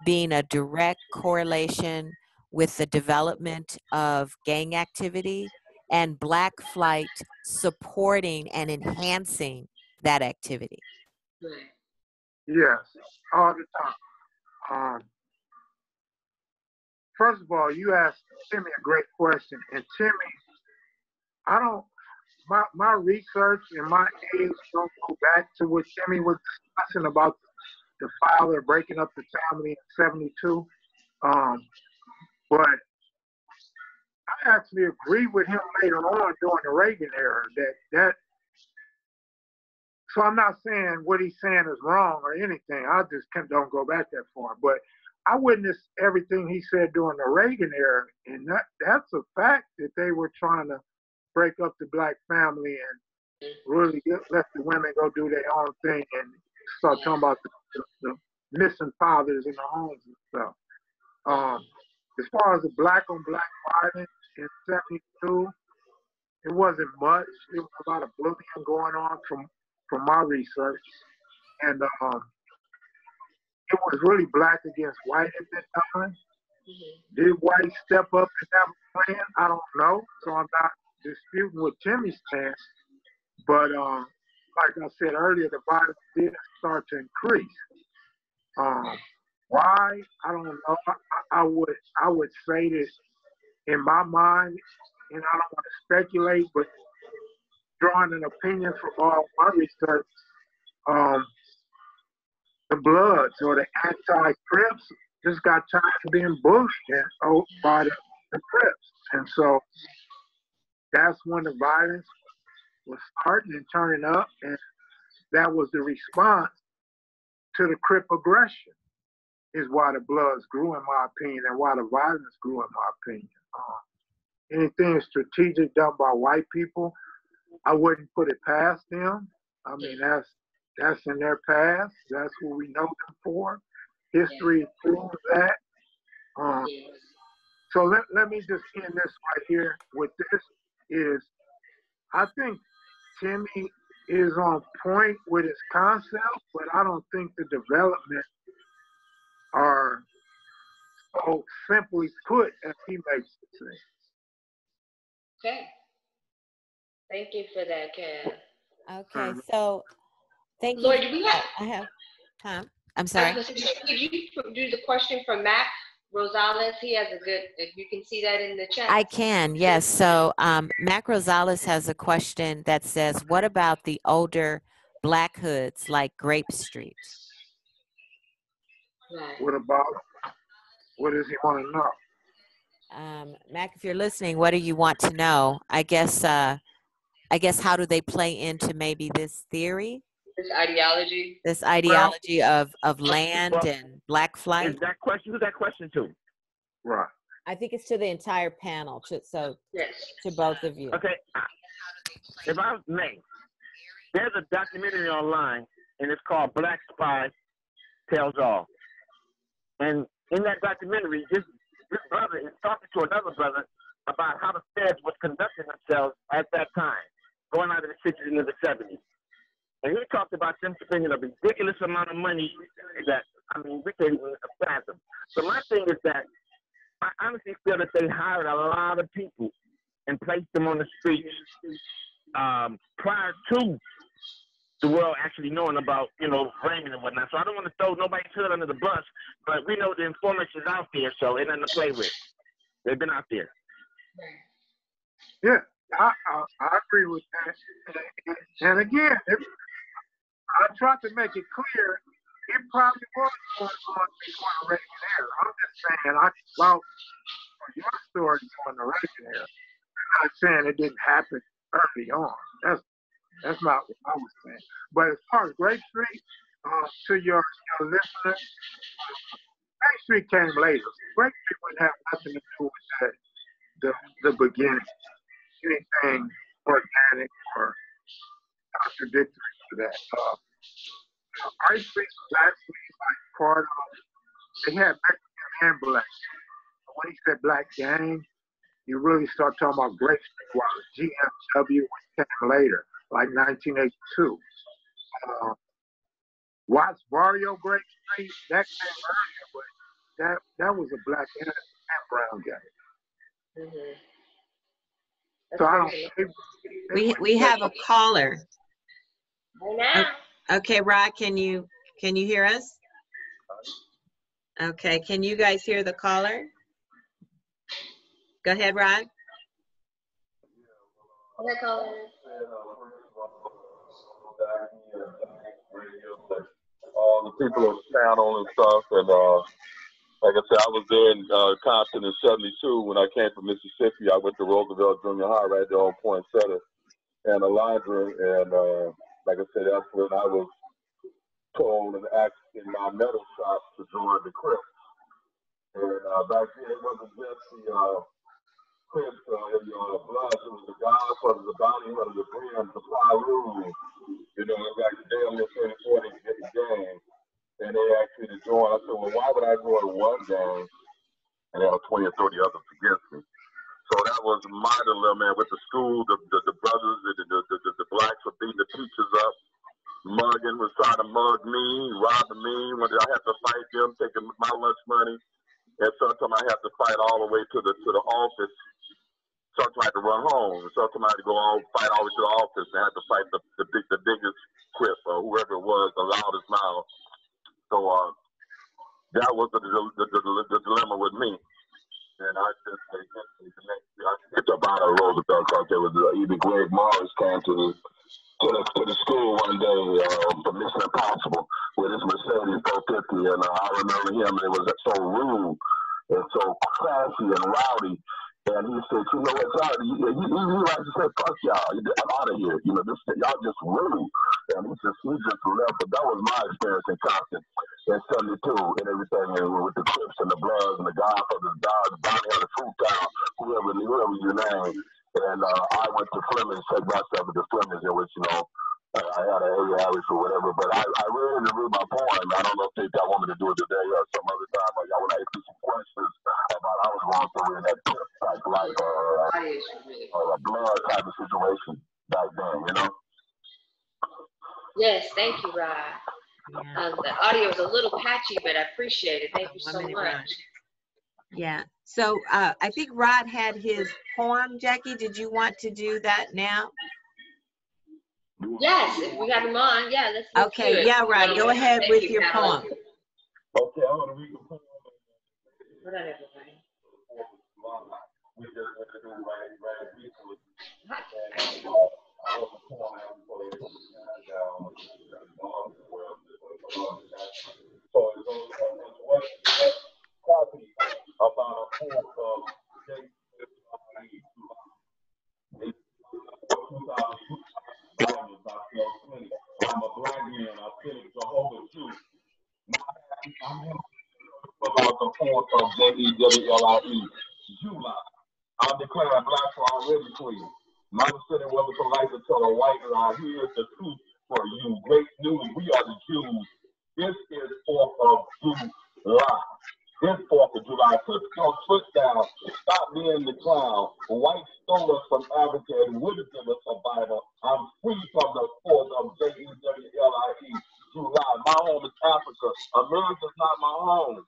being a direct correlation with the development of gang activity and Black flight supporting and enhancing that activity? Yes, all the time. First of all, you asked Timmy a great question, and Timmy, I don't. My research and my age don't go back to what Timmy was discussing about the father breaking up the family in '72. But I actually agree with him later on during the Reagan era that. So I'm not saying what he's saying is wrong or anything. I just don't go back that far. But I witnessed everything he said during the Reagan era, and that's a fact that they were trying to break up the Black family and really let the women go do their own thing and start talking about the missing fathers in the homes and stuff. As far as the Black on Black violence in '72, it wasn't much. It was a lot of bullying going on from my research, and it was really Black against white at that time. Did white step up and have a plan? I don't know, so I'm not disputing what Timmy's saying. But like I said earlier, the violence did start to increase. Why? I don't know. I would say that in my mind, and I don't want to speculate, but drawing an opinion from all my research, the Bloods or the anti-Crips just got tired of being bullied by the Crips. And so that's when the violence was starting and turning up, and that was the response to the Crip aggression, is why the Bloods grew, in my opinion, and why the violence grew, in my opinion. Anything strategic done by white people, I wouldn't put it past them. I mean, that's in their past. That's what we know them for. History proves that. So let me just end this right here with this is, I think Timmy is on point with his concept, but I don't think the development are so simply put as he makes it seem. Okay. Thank you for that, Kev. Okay, so thank you. Lori, do we have? I have. Huh? I'm sorry. Could you do the question from Mac Rosales? He has a good. You can see that in the chat. I can, yes. So Mac Rosales has a question that says, "What about the older Black hoods like Grape Street?" Right. What about him? What does he want to know? Mac, if you're listening, what do you want to know? I guess how do they play into maybe this theory? This ideology. This ideology of land and Black flight? Is that question, who's that question to? Right. I think it's to the entire panel, to both of you. Okay, if I may, there's a documentary online, and it's called Black Spy Tells All. And in that documentary, this brother is talking to another brother about how the feds was conducting themselves at that time, going out of the 60s into the 70s. And he talked about them spending a ridiculous amount of money that, I mean, we can't even fathom. So my thing is that I honestly feel that they hired a lot of people and placed them on the streets prior to the world actually knowing about, Raymond and whatnot. So I don't want to throw nobody's hood under the bus, but we know the informants is out there, so it ain't nothing to play with. They've been out there. Yeah, I agree with that. And again, I tried to make it clear, it probably was going on before the Reagan era. I'm just saying, I can vouch for your story on the Reagan era. I'm not saying it didn't happen early on. That's not what I was saying. But as far as Grape Street, to your listeners, Grape Street came later. Grape Street wouldn't have nothing to do with the beginning. Anything organic or contradictory to that. Grape Street was actually like part of, they had Mexican and Black. When he said Black Gang, you really start talking about Grape Street while GMW came later, like 1982. Watts Barrio Grape Street, that came earlier, but that was a Black and brown guys. Mm-hmm. So I don't. We have a caller. Right now. Okay, Rod, can you hear us? Okay, can you guys hear the caller? Go ahead, Rod. Hello, caller. All the people on the channel and stuff, and like I said, I was there in Compton in '72 when I came from Mississippi. I went to Roosevelt Junior High right there on Poinsettia and Alondra, and like I said, that's when I was told and asked in my metal shop to join the Crips. And back then, it wasn't just the Crips and the Bloods. It was the Godfathers, the Bounty Hunters, the Brims, the Pyru. You know, it was like damn near 30, 40 gang. And they asked me to join. I said, well, why would I join one gang and have 20 or 30 others against me? So that was my dilemma, man, with the school, the brothers, the blacks were beating the teachers up. Mugging was trying to mug me, robbing me. When I had to fight them, taking my lunch money. And sometimes I had to fight all the way to the office. Sometimes I had to run home. Sometimes I had to go fight all the way to the office. And I had to fight the biggest Crip or whoever it was, the loudest mouth. So that was the dilemma with me. And I just hit the bottom of Roosevelt because there was either Greg Morris came to the school one day for Mission Impossible with his Mercedes 450, and I remember him, and it was so rude and so classy and rowdy. And he said, you know what, y'all, he likes to say, fuck y'all, I'm out of here. You know, y'all just rude. And he just left. But that was my experience in Compton in '72 and everything, and with the Crips and the Bloods and the Godfathers, the Bounty Hunter, Fruit Town, whoever you name. And I went to Fleming's, checked myself at the Fleming's, in which, you know, I had an A average or whatever. But I really didn't read my poem. I don't know if y'all want me to do it today or some other time. But y'all want to ask me some questions about I was going through in that type like a blood type of situation back then, you know? Yes, thank you, Rod. Yeah. The audio is a little patchy, but I appreciate it. Thank you so much. Rod. Yeah. So I think Rod had his poem. Jackie, did you want to do that now? Yes, if we got him on, yeah, let's okay, yeah, Rod, go ahead with your poem. Okay, I'm going to read the poem. What on, everybody? We just went to do right recently. So it's one copy about a poem of I'm a black man, I think Jehovah too. I'm about the poem of JeWlie. July. I declare black for already free. Mama said it wasn't for life to tell a white lie. Here's the truth for you. Great news, we are the Jews. This is 4th of July. This 4th of July. Put your foot down. Stop being the clown. White stole us from Africa and wouldn't give us a Bible. I'm free from the 4th of JeWlie. July. My home is Africa. America's not my home.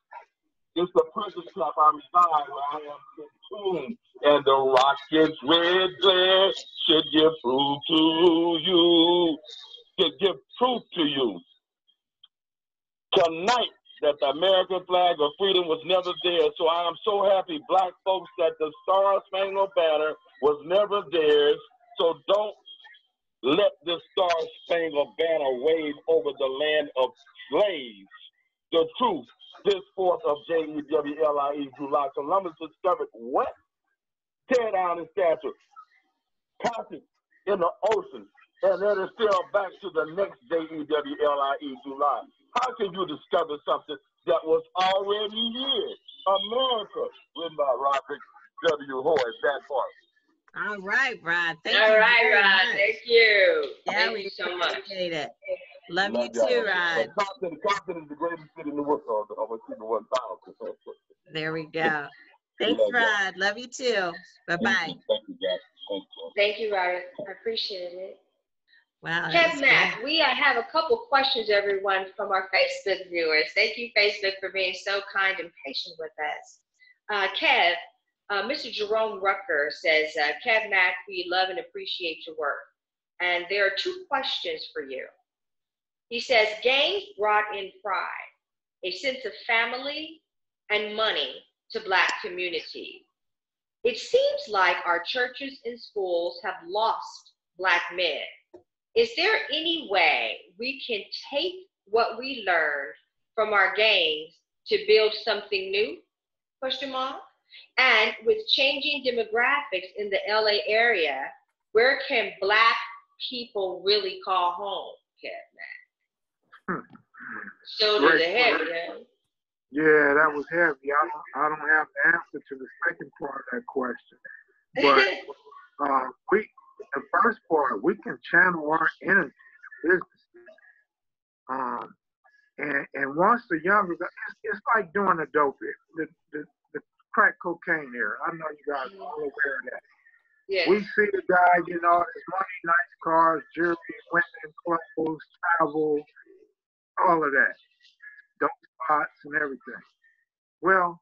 It's the prison trap I reside where I am consumed. And the rocket's red glare should give proof to you. Should give proof to you. Tonight, that the American flag of freedom was never there. So I am so happy, black folks, that the Star-Spangled Banner was never theirs. So don't let the Star-Spangled Banner wave over the land of slaves. The truth, this 4th of JeWlie, July, Columbus discovered what? Tear down his statue, toss it in the ocean, and then it fell back to the next JeWlie, July. How can you discover something that was already here? America, written by Robert W. Hoy, that part. All right, Rod. Thank you. All right, Rod. Thank you. Yeah, thank you so much. Appreciate it. Love you too, Rod. Compton is the greatest city in the world. I'm going to keep it 1,000. There we go. Thanks, Rod. Love you too. Bye-bye. Thank you, Jack. Thank you, Rod. I appreciate it. Wow. Kev Mac, we have a couple questions, everyone, from our Facebook viewers. Thank you, Facebook, for being so kind and patient with us. Kev, Mr. Jerome Rucker says, Kev Mac, we love and appreciate your work. And there are 2 questions for you. He says, gangs brought in pride, a sense of family and money to Black communities. It seems like our churches and schools have lost Black men. Is there any way we can take what we learned from our gangs to build something new? Question mark. And with changing demographics in the LA area, where can Black people really call home, Kev Mac? Shoulders are heavy, huh? Yeah, that was heavy. I don't have the answer to the second part of that question. But the first part, we can channel our energy in business. And once the younger, it's like doing a dope hit, the crack cocaine era. I know you guys are all aware of that. Yes. We see the guy getting all this money, nice cars, jewelry, women, clothes, travel, all of that. Dope spots and everything. Well,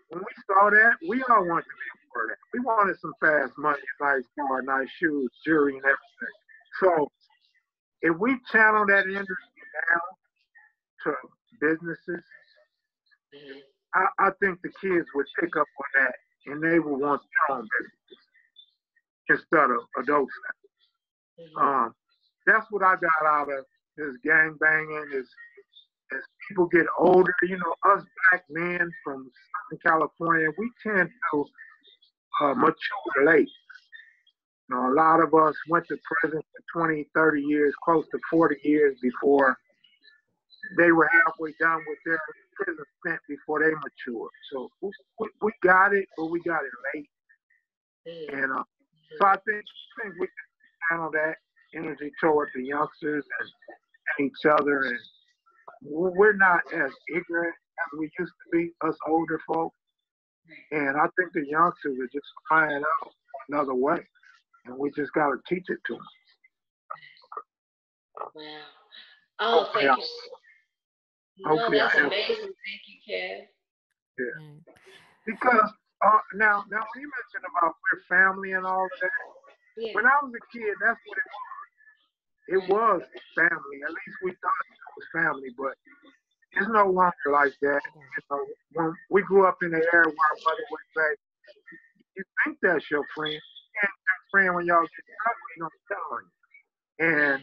when we saw that, we all wanted to be a part of that. We wanted some fast money, nice car, nice shoes, jewelry, and everything. So if we channel that industry now to businesses, I think the kids would pick up on that and they would want their own businesses instead of adults. That's what I got out of this gang banging. As people get older, you know, us Black men from Southern California, we tend to mature late. You know, a lot of us went to prison for 20, 30 years, close to 40 years before they were halfway done with their prison stint before they matured. So we got it, but we got it late. And so I think we can channel that energy toward the youngsters and each other. And we're not as ignorant as we used to be, us older folk. And I think the youngsters are just crying out another way. And we just got to teach it to them. Wow. Oh, thank you. No, that's amazing. Thank you, Kev. Yeah. Because now when you mentioned about we're family and all of that, when I was a kid, that's what it was. It was family. At least we thought it was family, but it's no longer like that. You know, when we grew up in the era where our mother would say, "You think that's your friend? You can't be a friend when y'all get trouble, you don't tell on you." And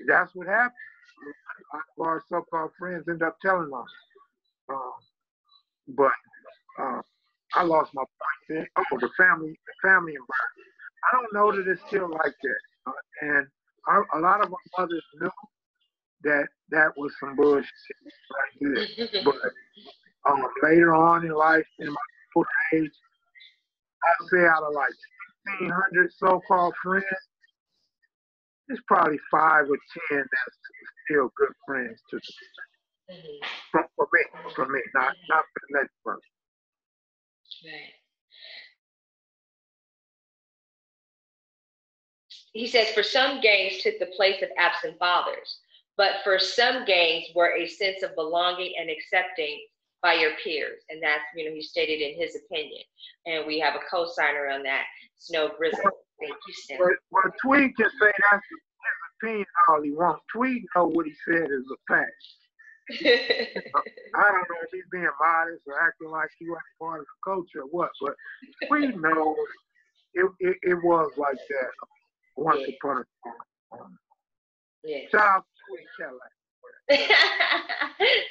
that's what happened. Our so-called friends end up telling us. But I lost my point there. Oh, the family environment. I don't know that it's still like that. And a lot of our mothers knew that was some bullshit right there. But later on in life, in my older age, I'd say out of like 1,600 so-called friends, there's probably 5 or 10 that's still good friends to me. For me, not for the next person. Right. He says, for some gangs took the place of absent fathers, but for some gangs were a sense of belonging and accepting by your peers. And that's, you know, he stated in his opinion. And we have a co-signer on that, Snow Grizzle. Thank you, Sam. Well, Tweed can say that's his opinion all he wants. Tweed know what he said is a fact. I don't know if he's being modest or acting like he wasn't part of the culture or what, but Tweed knows it was like that once upon a time. Shout out to Tweed Cadillac.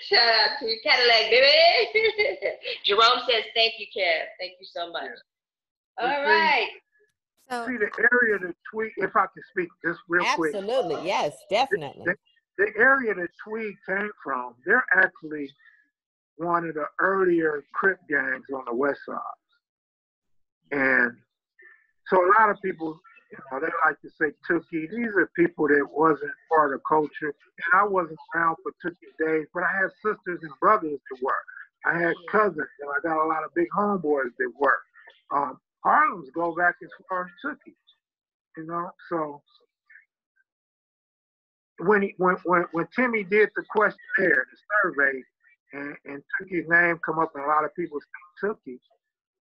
Shout out to Cadillac, baby. Jerome says, thank you, Kev. Thank you so much. Yeah. All right. See the area that Tweed, if I can speak just real quick. Absolutely, yes, definitely. The area that Tweed came from, they're actually one of the earlier Crip gangs on the west side. And so a lot of people, you know, they like to say Tookie. These are people that wasn't part of culture. And I wasn't around for Tookie days, but I had sisters and brothers that were. I had cousins, and I got a lot of big homeboys that were. Harlem's go back as far as Tookie, you know. So when Timmy did the questionnaire, the survey, and Tookie's name come up, and a lot of people say Tookie.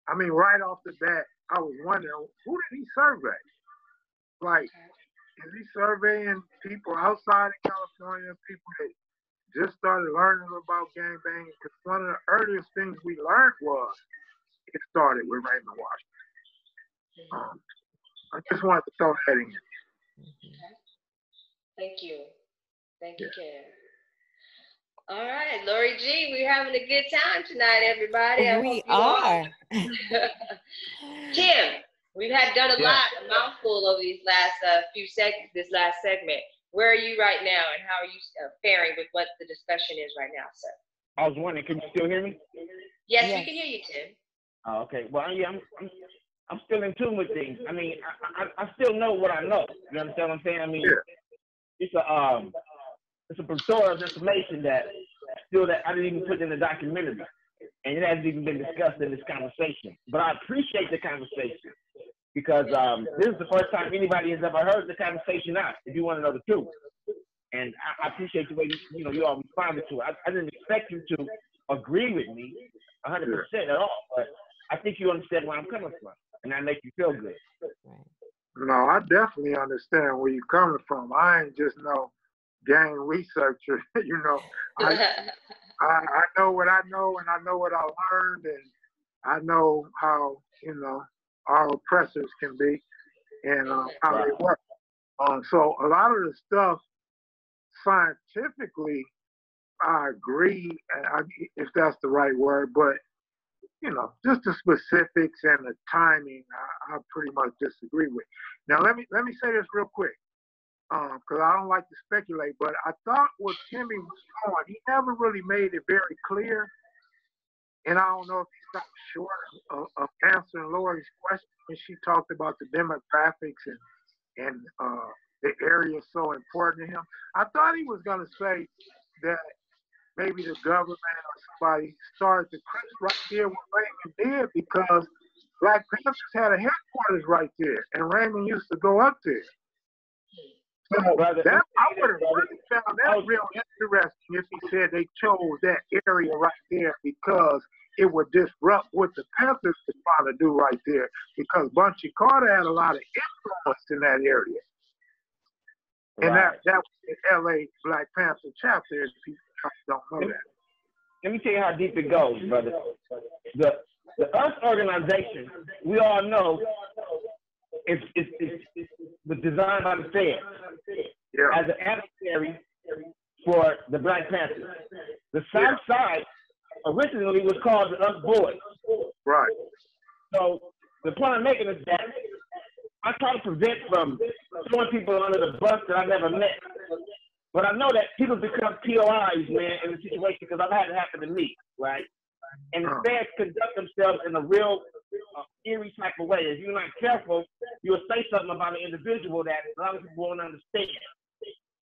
I mean, right off the bat, I was wondering, who did he survey? Like, is he surveying people outside of California, people that just started learning about gangbanging? Because one of the earliest things we learned was it started with Raymond Washington. I just wanted to throw that in. Thank you. Thank you, Kev. All right, Lori G, we're having a good time tonight, everybody. We are. Tim, we've done a mouthful over these last this last segment. Where are you right now, and how are you faring with what the discussion is right now, sir? I was wondering, can you still hear me? Yes, we can hear you, Tim. Oh, okay. Well, yeah, I'm still in tune with things. I mean, I still know what I know. You understand what I'm saying? I mean, it's a plethora of information that I didn't even put in the documentary, and it hasn't even been discussed in this conversation. But I appreciate the conversation because this is the first time anybody has ever heard the conversation out, if you want to know the truth. And I appreciate the way you all responded to it. I didn't expect you to agree with me 100% at all, but I think you understand where I'm coming from, and that makes you feel good. No, I definitely understand where you're coming from. I ain't just no gang researcher, I know what I know, and I know what I learned, and I know how our oppressors can be and how they work. So a lot of the stuff scientifically, I agree, if that's the right word, but just the specifics and the timing, I pretty much disagree with. Now let me say this real quick. Because I don't like to speculate, but I thought what Timmy was doing, he never really made it very clear. And I don't know if he stopped short of answering Lori's question when she talked about the demographics and the area so important to him. I thought he was going to say that maybe the government or somebody started the Crips right there what Raymond did, because Black Panthers had a headquarters right there, and Raymond used to go up there. So I would have really found that real interesting if he said they chose that area right there because it would disrupt what the Panthers were trying to do right there, because Bunchy Carter had a lot of influence in that area. And that was the LA Black Panther chapter, if people don't know that. Let me tell you how deep it goes, brother. The US organization, we all know, it was designed by the Fed as an adversary for the Black Panthers. The South Side originally was called the Us Boys. Right. So the point I'm making is that I try to prevent from throwing people under the bus that I never met. But I know that people become POIs, man, in the situation, because I've had it happen to me, right? And the feds conduct themselves in a real eerie type of way. If you're not careful, you'll say something about an individual that a lot of people won't understand.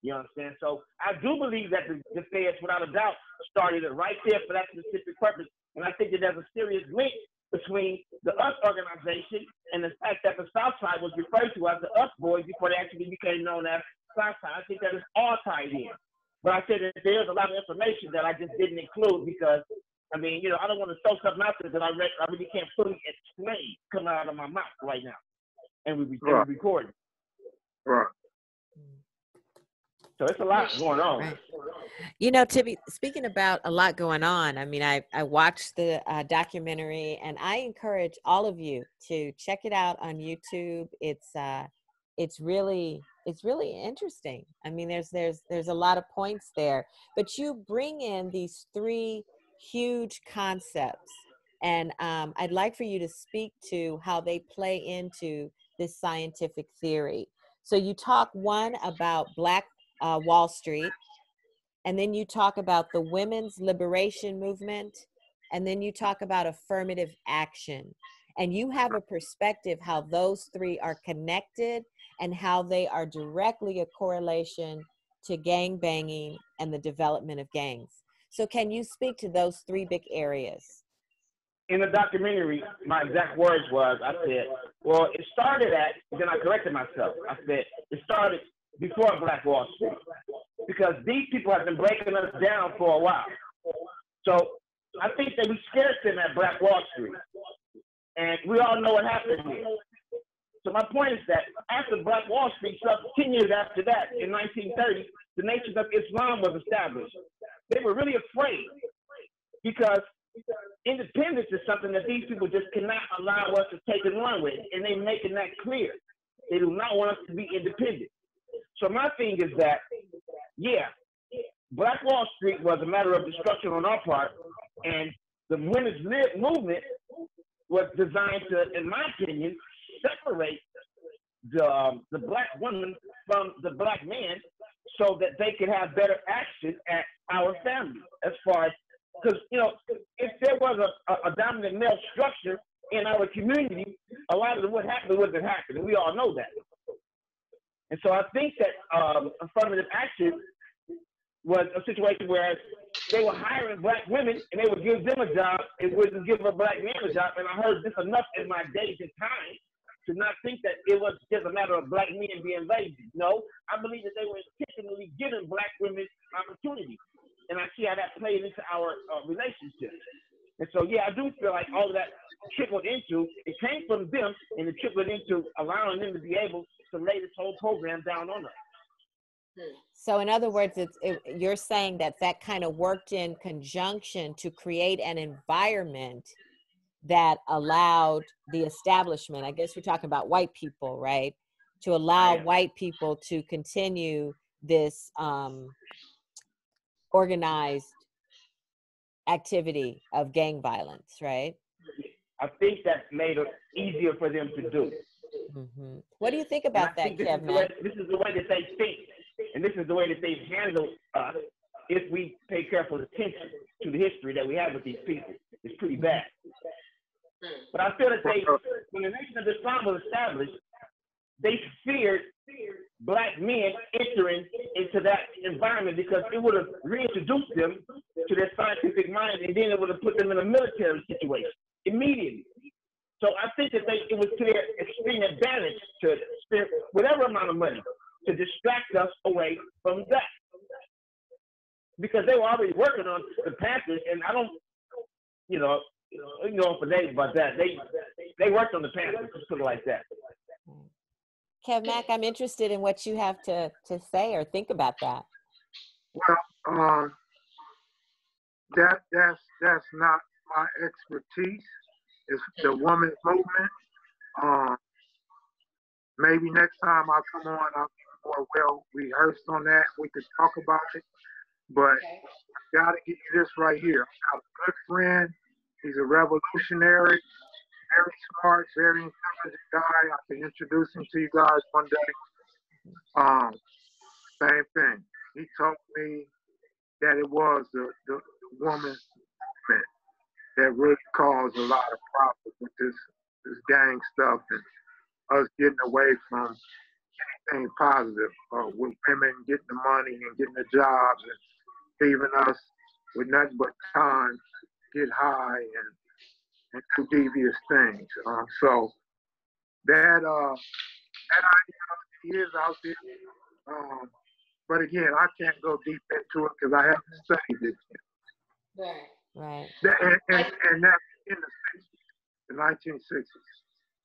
You understand? So I do believe that the feds, without a doubt, started it right there for that specific purpose. And I think that there's a serious link between the US organization and the fact that the South Side was referred to as the Us Boys before they actually became known as South Side. I think that it's all tied in. But I said that there's a lot of information that I just didn't include because, I mean, I don't want to throw something out there that I really can't fully explain coming out of my mouth right now. And we recording. Right. So it's a lot going on. Right. Timmy, speaking about a lot going on, I mean, I watched the documentary, and I encourage all of you to check it out on YouTube. It's really interesting. I mean, there's a lot of points there, but you bring in these three huge concepts, and I'd like for you to speak to how they play into this scientific theory. So you talk one about Black Wall Street, and then you talk about the women's liberation movement, and then you talk about affirmative action, and you have a perspective how those three are connected and how they are directly a correlation to gang banging and the development of gangs. So can you speak to those three big areas? In the documentary, my exact words was, I said, well, it started at, then I corrected myself. I said, it started before Black Wall Street, because these people have been breaking us down for a while. So I think that we scared them at Black Wall Street. And we all know what happened here. So my point is that after Black Wall Street, 10 years after that, in 1930, the Nation of Islam was established. They were really afraid because independence is something that these people just cannot allow us to take and run with, and they're making that clear. They do not want us to be independent. So my thing is that, yeah, Black Wall Street was a matter of destruction on our part, and the women's movement was designed to, in my opinion, separate the black woman from the black man so that they could have better action at our family as far as, because, you know, if there was a dominant male structure in our community, a lot of what happened wasn't happening. We all know that. And so I think that affirmative action was a situation where they were hiring black women and they would give them a job and wouldn't give a black man a job. And I heard this enough in my days and time to not think that it was just a matter of black men being lazy. No, I believe that they were intentionally giving black women opportunities. And I see how that played into our relationship. And so, yeah, I do feel like all of that trickled into, it came from them and it trickled into allowing them to be able to lay this whole program down on us. So in other words, you're saying that that kind of worked in conjunction to create an environment that allowed the establishment, I guess we're talking about white people, right? To allow white people to continue this organized activity of gang violence, right? I think that made it easier for them to do. Mm-hmm. What do you think about that, Kev Mac? This is the way that they think, and this is the way that they've handled us if we pay careful attention to the history that we have with these people. It's pretty bad. But I feel that when the Nation of Islam was established, they feared black men entering into that environment because it would have reintroduced them to their scientific mind, and then it would have put them in a military situation immediately. So I think that it was to their extreme advantage to spend whatever amount of money to distract us away from that. Because they were already working on the Panthers, and I don't, you know for days about that. They worked on the Panthers, just put it like that. Kev Mac, I'm interested in what you have to say or think about that. Well, that's not my expertise. It's the women's movement. Maybe next time I come on, I'll be more well rehearsed on that. We could talk about it. But I gotta give you this right here. I got a good friend. He's a revolutionary, very smart, very intelligent guy. I can introduce him to you guys one day. Same thing. He told me that it was the woman's movement that really caused a lot of problems with this gang stuff and us getting away from anything positive with women getting the money and getting the jobs and leaving us with nothing but time, get high and do devious things. So that ideology is out there. But again, I can't go deep into it because I haven't studied it yet. Right. And that's in the 1960s.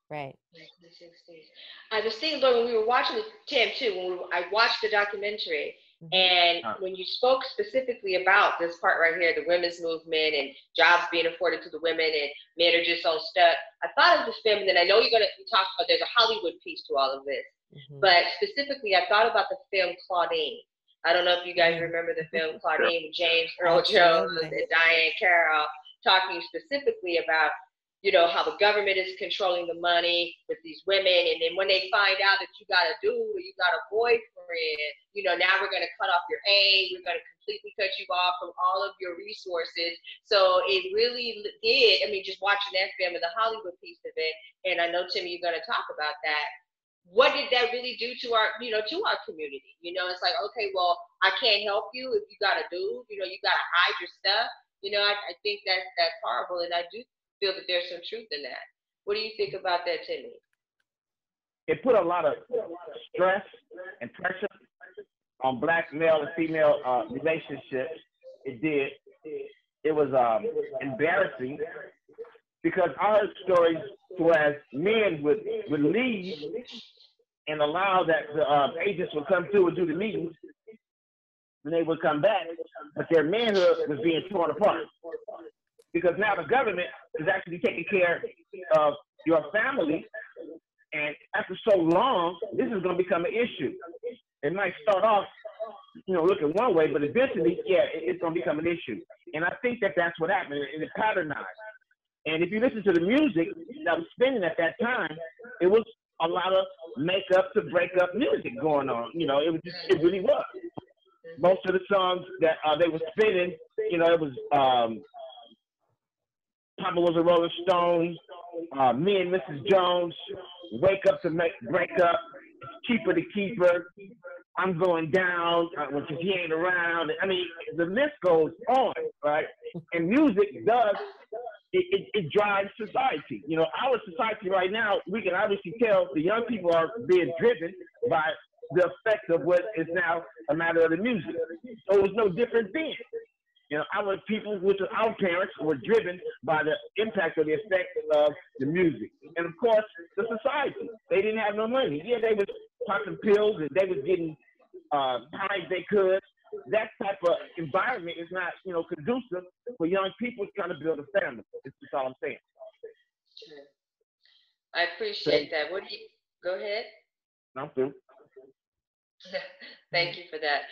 Right. 1960s. I was thinking, Lord, when we were watching the Tim too, I watched the documentary, and when you spoke specifically about this part right here, the women's movement and jobs being afforded to the women and men are just so stuck, I thought of the film, and I know you're going to talk about, there's a Hollywood piece to all of this, but specifically I thought about the film Claudine. I don't know if you guys remember the film Claudine with James Earl Jones and Diane Carroll, talking specifically about, how the government is controlling the money with these women. And then when they find out that you got a dude or you got a boyfriend, now we're going to cut off your aid. We're going to completely cut you off from all of your resources. So it really did. Just watching that film and the Hollywood piece of it. And I know, Timmy, you're going to talk about that. What did that really do to our, to our community? It's like, okay, well, I can't help you if you got a dude, you got to hide your stuff. I think that's horrible. And I do feel that there's some truth in that. What do you think about that, Timmy? It put a lot of stress and pressure on black male and female relationships. It did. It was embarrassing because I heard stories whereas men would leave and allow that the agents would come through and do the meetings, and they would come back, but their manhood was being torn apart because now the government is actually taking care of your family, and after so long, this is going to become an issue. It might start off, looking one way, but eventually, it's going to become an issue. And I think that that's what happened, and it patternized. And if you listen to the music that was spinning at that time, it was a lot of make-up to break-up music going on. It really was. Most of the songs that they were spinning, it was Papa Was a Rolling Stone, Me and Mrs. Jones, Wake Up to Break Up, Keeper to Keeper, I'm Going Down, which is He Ain't Around. I mean, the list goes on, right? And music does, it drives society. Our society right now, we can obviously tell the young people are being driven by the effect of what is now a matter of the music. So it was no different then. Our people, which are our parents, were driven by the impact of the effect of the music. And of course, the society. They didn't have no money. Yeah, they was popping pills and they was getting high as they could. That type of environment is not, conducive for young people trying to build a family. That's all I'm saying. I appreciate that. Go ahead. I'm through. Thank you for that.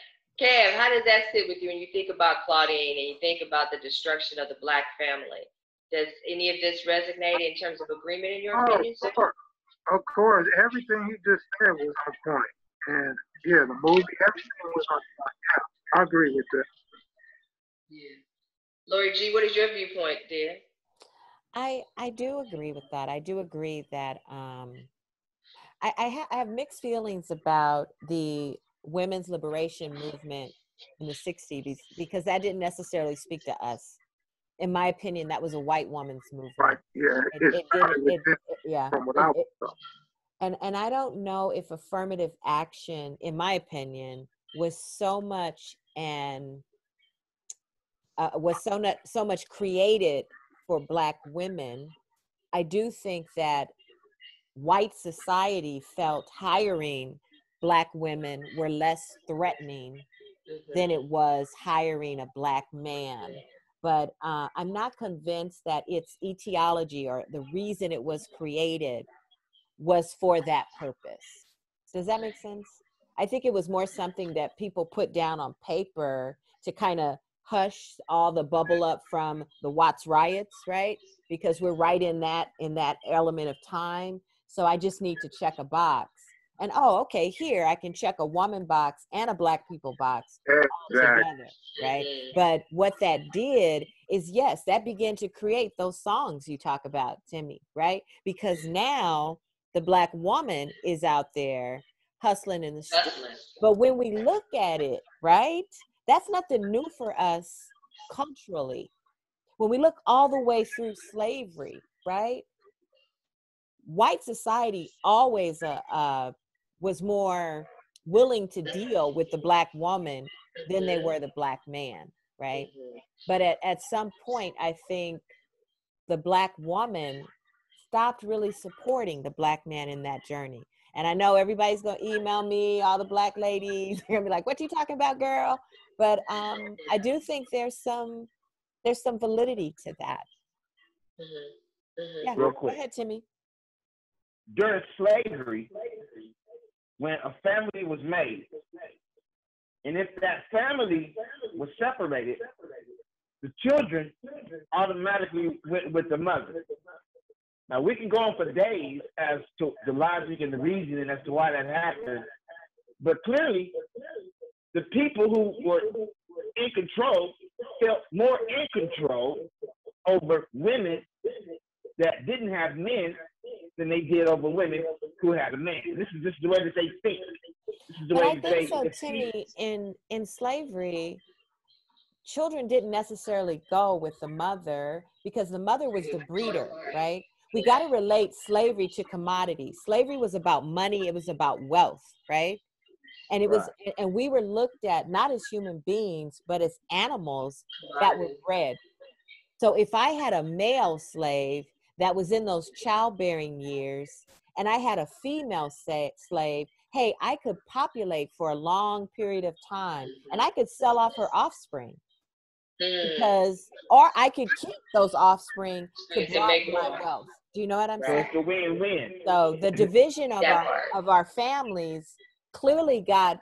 Kev, how does that sit with you when you think about Claudine and you think about the destruction of the Black family? Does any of this resonate in terms of agreement in your opinion, sir? Of course. Everything he just said was on point. And yeah, the movie, everything was on point. Yeah, I agree with that. Yeah. Lori G, what is your viewpoint, dear? I do agree with that. I do agree that I have mixed feelings about the women's liberation movement in the 60s because that didn't necessarily speak to us. In my opinion, that was a white woman's movement. Right. Yeah. And I don't know if affirmative action, in my opinion, was so much so much created for Black women. I do think that white society felt hiring Black women were less threatening than it was hiring a Black man. But I'm not convinced that its etiology or the reason it was created was for that purpose. Does that make sense? I think it was more something that people put down on paper to kind of hush all the bubble up from the Watts riots, right? Because we're right in that element of time. So I just need to check a box. And okay, here I can check a woman box and a Black people box all together, right? But what that did is, yes, that began to create those songs you talk about, Timmy, right? Because now the Black woman is out there hustling in the street. But when we look at it, right, that's nothing new for us culturally. When we look all the way through slavery, right, white society always was more willing to deal with the Black woman than they were the Black man, right? But at some point, I think the Black woman stopped really supporting the Black man in that journey. And I know everybody's gonna email me, all the Black ladies, they're gonna be like, what you talking about, girl? But I do think there's some validity to that. Yeah, real quick. Go ahead, Timmy. During slavery, when a family was made, and if that family was separated, the children automatically went with the mother. Now, we can go on for days as to the logic and the reasoning as to why that happened, but clearly, the people who were in control felt more in control over women that didn't have men than they did over women who had a man. This is just the way that they think. This is the way I think so, Timmy. In slavery, children didn't necessarily go with the mother because the mother was the breeder, right? We got to relate slavery to commodity. Slavery was about money. It was about wealth, right? And it was, and we were looked at not as human beings, but as animals that were bred. So if I had a male slave that was in those childbearing years, and I had a female slave, hey, I could populate for a long period of time, and I could sell off her offspring. Because, or I could keep those offspring to broaden my wealth. Do you know what I'm saying? So it's a win-win. So the division of our families clearly got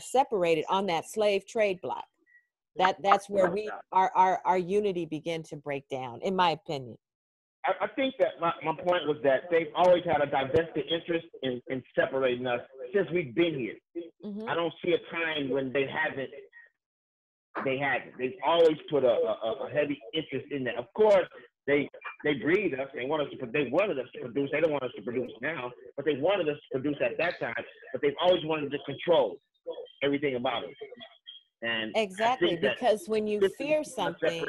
separated on that slave trade block. That's where our unity began to break down, in my opinion. I think that my point was that they've always had a divested interest in separating us since we've been here. Mm-hmm. I don't see a time when they haven't. They've always put a heavy interest in that. Of course, they breed us. They wanted us to produce. They don't want us to produce now, but they wanted us to produce at that time. But they've always wanted to control everything about us. And exactly, because when you fear something,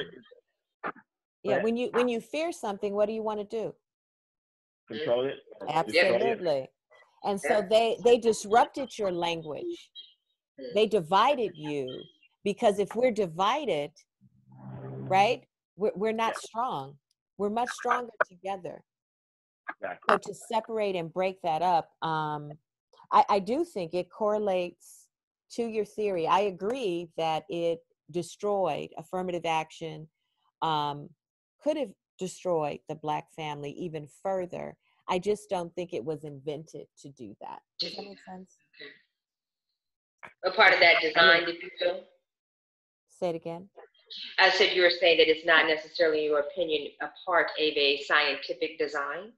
when you fear something, what do you want to do? Control it. Absolutely. And so they disrupted your language. They divided you. Because if we're divided, right, we're not strong. We're much stronger together. So to separate and break that up, I do think it correlates to your theory. I agree that it destroyed affirmative action, could have destroyed the Black family even further. I just don't think it was invented to do that. Does that make sense? A part of that design, did you feel? Say it again. I said you were saying that it's not necessarily, in your opinion, a part of a scientific design.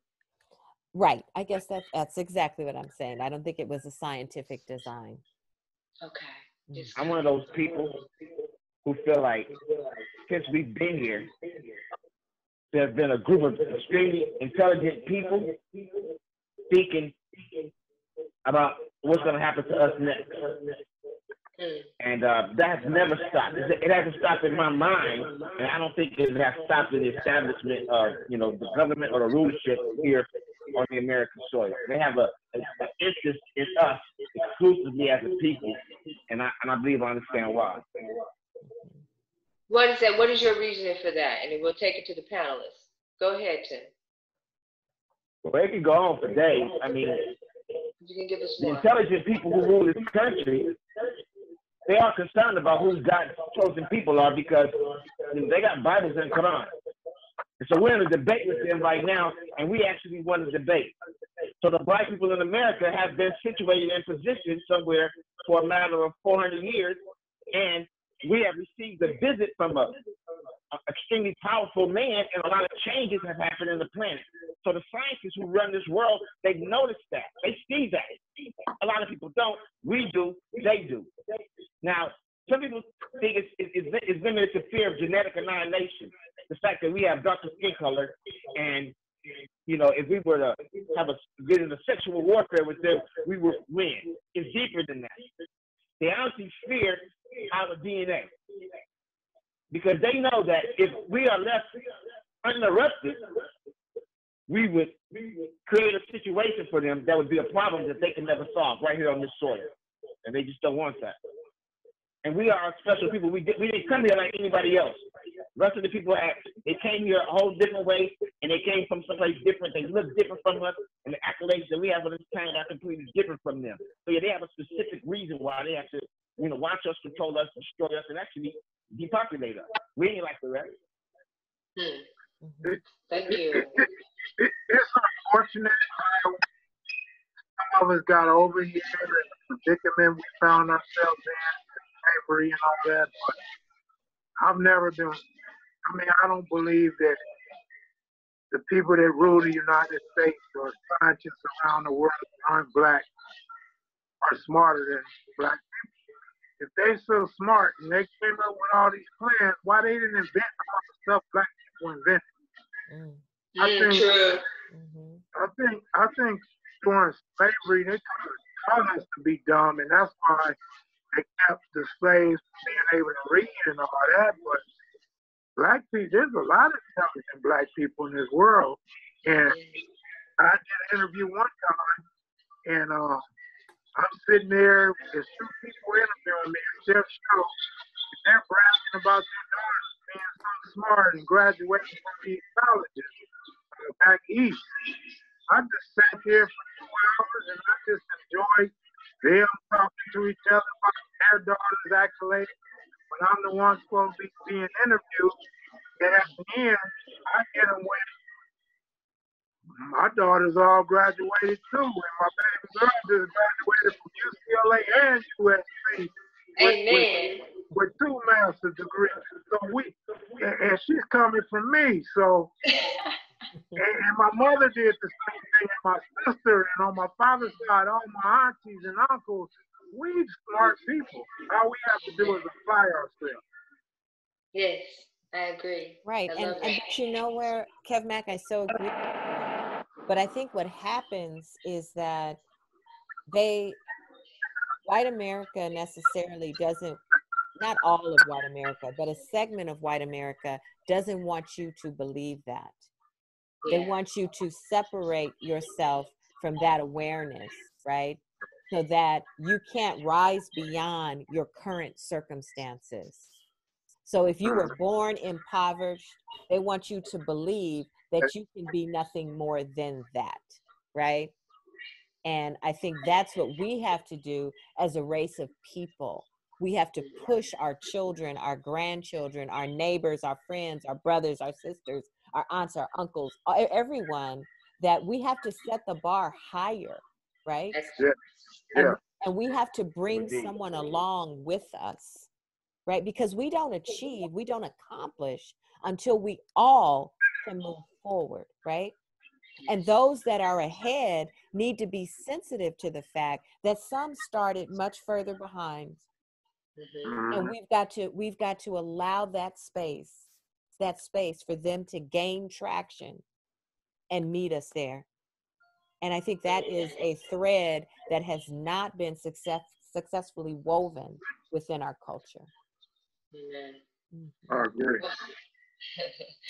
Right. I guess that's exactly what I'm saying. I don't think it was a scientific design. Okay. I'm one of those people who feel like since we've been here, there's been a group of extremely intelligent people speaking about what's going to happen to us next. And that has never stopped. It hasn't stopped in my mind, and I don't think it has stopped in the establishment of, the government or the rulership here on the American soil. They have an interest in us exclusively as a people, and I believe I understand why. What is that? What is your reasoning for that? And then we'll take it to the panelists. Go ahead, Tim. Well, it can go on for days. I mean, you can give us the intelligent people who rule this country, they are concerned about who God's chosen people are because they got Bibles and Quran. And so we're in a debate with them right now, and we actually want to debate. So the Black people in America have been situated in position somewhere for a matter of 400 years, and we have received a visit from an extremely powerful man, and a lot of changes have happened in the planet. So the scientists who run this world, they've noticed that. They see that. A lot of people don't. We do. They do. Now, some people think it's limited to fear of genetic annihilation. The fact that we have darker skin color, and if we were to get into sexual warfare with them, we would win. It's deeper than that. They honestly fear our DNA because they know that if we are left uninterrupted, we would create a situation for them that would be a problem that they can never solve right here on this soil, and they just don't want that. And we are special people. We didn't come here like anybody else. The rest of the people, they came here a whole different way, and they came from someplace different. They look different from us, and the accolades that we have on this planet are completely different from them. So yeah, they have a specific reason why they have to, watch us, control us, destroy us, and actually depopulate us. We ain't like the rest. Thank you. It's unfortunate how some of us got over here and the predicament we found ourselves in, slavery and all that, but I've never been, I don't believe that the people that rule the United States or scientists around the world that aren't Black are smarter than Black people. If they're so smart and they came up with all these plans, why they didn't invent all the stuff Black people invented? I think during slavery they taught us to be dumb, and that's why they kept the slaves being able to read and all that. But Black people, there's a lot of intelligent Black people in this world, and I did an interview one time, and I'm sitting there, there's two people interviewing me, Chef Show, and they're bragging about their daughters being so smart and graduating from these colleges back east. I just sat here for 2 hours and I just enjoyed them talking to each other about their daughters' accolades. When I'm the one supposed to be being interviewed, then at the end, I get them with, my daughters all graduated too, and my baby girl just graduated from UCLA and USC with 2 master's degrees. So and she's coming from me. So, and my mother did the same thing, and my sister, and on my father's side, all my aunties and uncles. We smart people. All we have to do is apply ourselves. Yes, I agree. Right, and you know where, Kev Mac, I so agree. But I think what happens is that white America necessarily doesn't, not all of white America, but a segment of white America doesn't want you to believe that. They want you to separate yourself from that awareness, right? So that you can't rise beyond your current circumstances. So if you were born impoverished, they want you to believe that you can be nothing more than that, right? And I think that's what we have to do as a race of people. We have to push our children, our grandchildren, our neighbors, our friends, our brothers, our sisters, our aunts, our uncles, everyone, that we have to set the bar higher, right? And we have to bring someone along with us, right? Because we don't achieve, we don't accomplish until we all can move forward, right? And those that are ahead need to be sensitive to the fact that some started much further behind. And we've got to allow that space for them to gain traction and meet us there. And I think that is a thread that has not been successfully woven within our culture. I agree.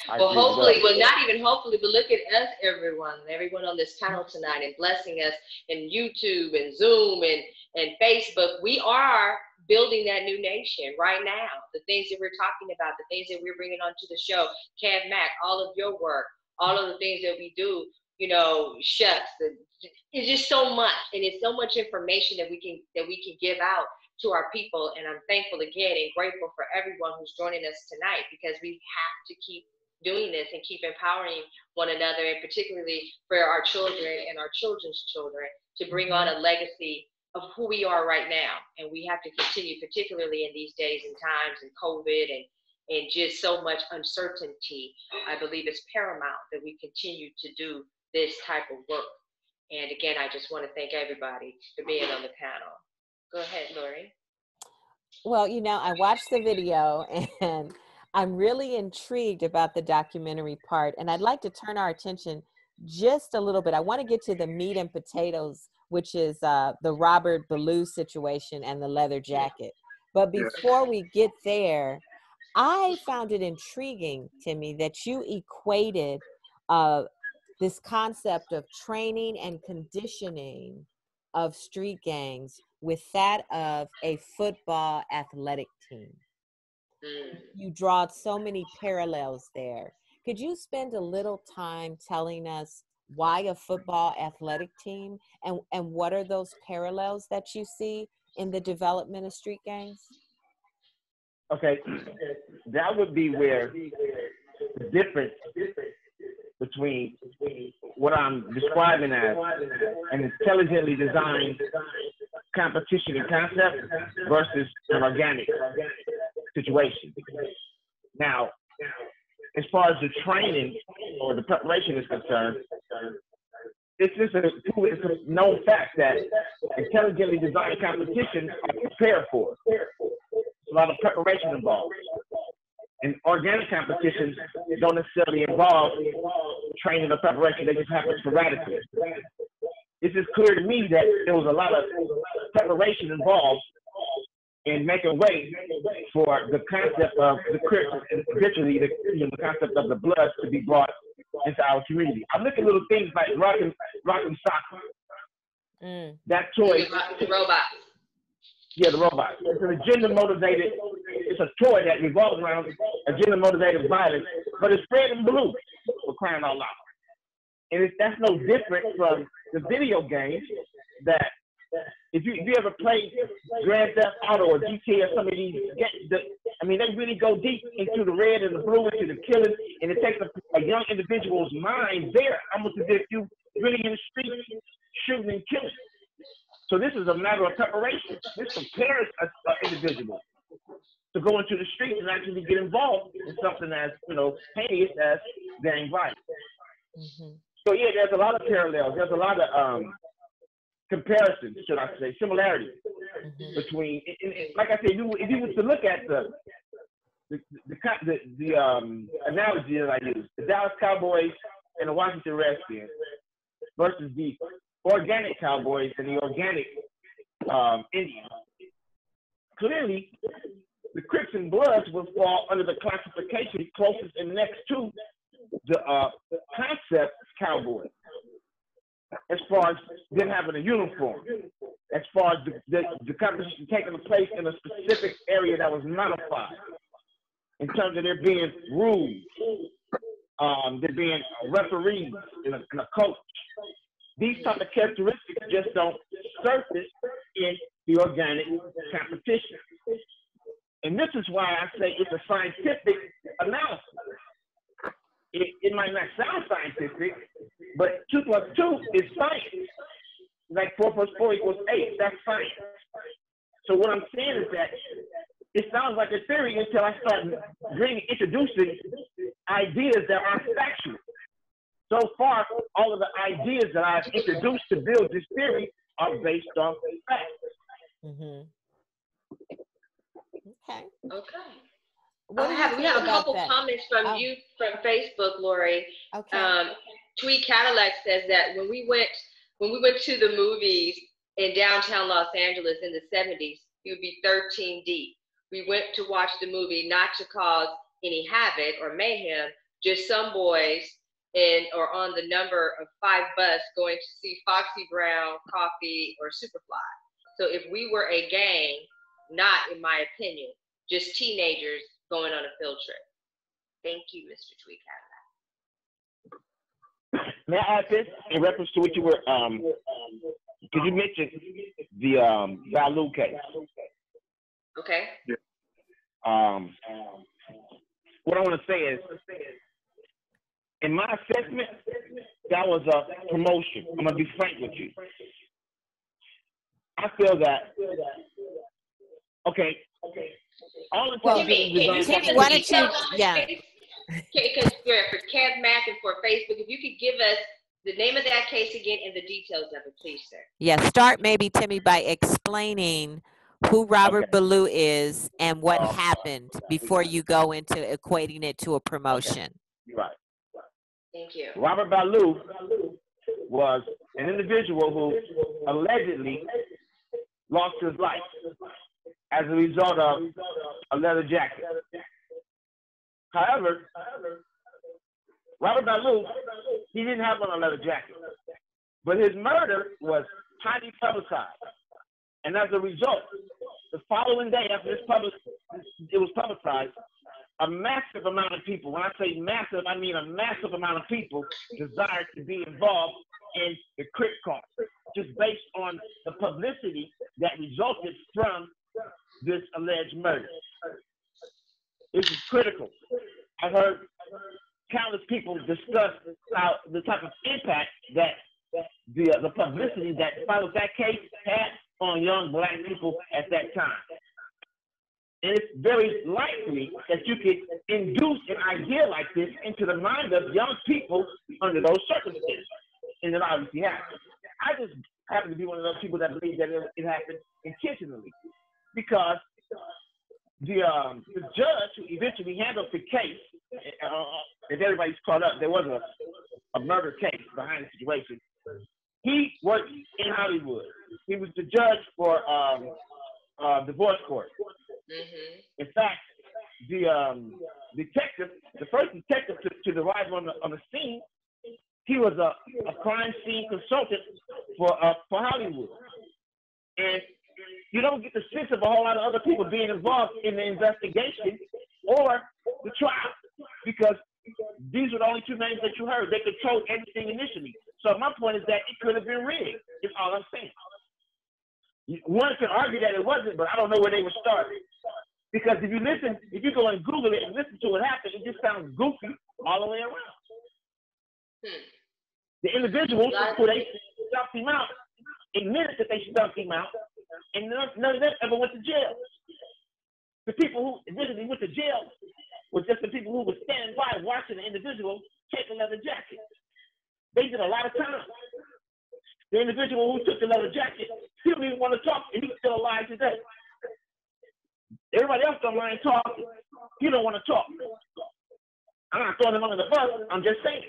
Well, hopefully, well, not even hopefully, but look at us, everyone on this panel tonight, and blessing us in YouTube and Zoom and Facebook. We are building that new nation right now. The things that we're talking about, the things that we're bringing onto the show, Kev Mac, all of your work, all of the things that we do, you know, shucks, it's just so much, and it's so much information that we can give out to our people. And I'm thankful again and grateful for everyone who's joining us tonight, because we have to keep doing this and keep empowering one another, and particularly for our children and our children's children, to bring on a legacy of who we are right now. And we have to continue, particularly in these days and times and COVID and just so much uncertainty. I believe it's paramount that we continue to do this type of work. And again, I just want to thank everybody for being on the panel. Go ahead, Lori. Well, you know, I watched the video and I'm really intrigued about the documentary part. And I'd like to turn our attention just a little bit. I want to get to the meat and potatoes, which is the Robert Ballou situation and the leather jacket. But before we get there, I found it intriguing, Timmy, that you equated this concept of training and conditioning of street gangs with that of a football athletic team. You draw so many parallels there. Could you spend a little time telling us why a football athletic team, and what are those parallels that you see in the development of street gangs? Okay, that would be where the difference between what I'm describing as an intelligently designed competition and concept versus an organic situation. Now, as far as the training or the preparation is concerned, it's just a known fact that intelligently designed competitions are prepared for. There's a lot of preparation involved. And organic competitions don't necessarily involve training or preparation, they just happen sporadically. It's just clear to me that there was a lot of preparation involved in making way for the concept of the Crips and eventually the concept of the Bloods to be brought into our community. I'm looking at little things like rocking soccer. That choice. The robot. Yeah, the robot. It's an agenda-motivated, it's a toy that revolves around agenda-motivated violence, but it's red and blue, for crying out loud. And that's no different from the video games that, if you ever played Grand Theft Auto or GTA or some of these, they really go deep into the red and the blue, into the killing, and it takes a young individual's mind there, almost as if you really in the street shooting and killing. So this is a matter of preparation. This prepares an individual to go into the street and actually get involved in something as, heinous as gang violence. So yeah, there's a lot of parallels. There's a lot of comparisons, should I say, similarities between. Like I said, if you were to look at the analogy that I use, the Dallas Cowboys and the Washington Redskins versus the organic Cowboys and the organic Indians. Clearly, the Crips and Bloods will fall under the classification closest and next to the concept Cowboys, as far as them having a uniform, as far as the competition taking place in a specific area that was modified, in terms of there being rules, there being referees and a coach. These type of characteristics just don't surface in the organic competition. And this is why I say it's a scientific analysis. It might not sound scientific, but 2 + 2 is science. Like 4 + 4 = 8, that's science. So what I'm saying is that it sounds like a theory until I start introducing ideas that are factual. So far, all of the ideas that I've introduced to build this theory are based on facts. Okay. We have a couple comments from you from Facebook, Lori. Okay. Tweet Cadillac says that when we went to the movies in downtown Los Angeles in the 70s, it would be 13 deep. We went to watch the movie not to cause any havoc or mayhem, just some boys or on the number of 5 bus going to see Foxy Brown, Coffee, or Superfly. So if we were a gang, not in my opinion, just teenagers going on a field trip. Thank you, Mr. Tweet Cadillac. May I add this in reference to what you were, because you mentioned the Baloo case. Okay. What I want to say is, in my assessment, that was a promotion. I'm going to be frank with you. I feel that, okay. All the time. Timmy, why don't you, Because for Kev Mac and for Facebook, if you could give us the name of that case again and the details of it, please, sir. Yeah, start maybe, Timmy, by explaining who Robert Ballou is and what happened before you go into equating it to a promotion. You're right. Thank you. Robert Ballou was an individual who allegedly lost his life as a result of a leather jacket. However, Robert Ballou, he didn't have on a leather jacket, but his murder was highly publicized. And as a result, the following day after it was publicized, a massive amount of people, when I say massive, I mean a massive amount of people desired to be involved in the Crip cause, just based on the publicity that resulted from this alleged murder. This is critical. I've heard countless people discuss how the type of impact that the publicity that followed that case had on young Black people at that time. And it's very likely that you could induce an idea like this into the mind of young people under those circumstances. And it obviously happened. I just happen to be one of those people that believe that it happened intentionally, because the judge who eventually handled the case, if everybody's caught up, there was a murder case behind the situation. He worked in Hollywood. He was the judge for divorce court. Mm-hmm. In fact, the first detective to arrive on the scene, he was a crime scene consultant for Hollywood, and You don't get the sense of a whole lot of other people being involved in the investigation or the trial, because these were the only two names that you heard. They controlled everything initially. So my point is that it could have been rigged, is all I'm saying. One can argue that it wasn't, but I don't know where they were started. Because if you go and Google it and listen to what happened, it just sounds goofy all the way around. The individuals who they stumped him out admitted that they stumped him out, and none of them ever went to jail. The people who originally went to jail was just the people who were standing by watching the individual take a leather jacket. They did a lot of time. The individual who took the leather jacket still didn't want to talk, and he's still alive today. Everybody else don't mind talking. He don't want to talk. I'm not throwing him under the bus. I'm just saying.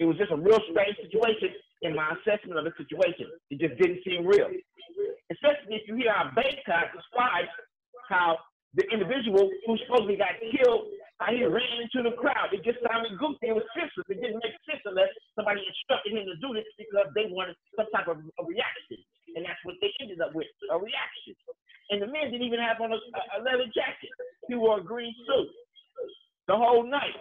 It was just a real strange situation in my assessment of the situation. It just didn't seem real. Especially if you hear how Baycott describes how the individual who supposedly got killed, how he ran into the crowd. It just sounded goofy. It was senseless. It didn't make sense unless somebody instructed him to do this because they wanted some type of a reaction. And that's what they ended up with, a reaction. And the men didn't even have on a leather jacket. He wore a green suit the whole night.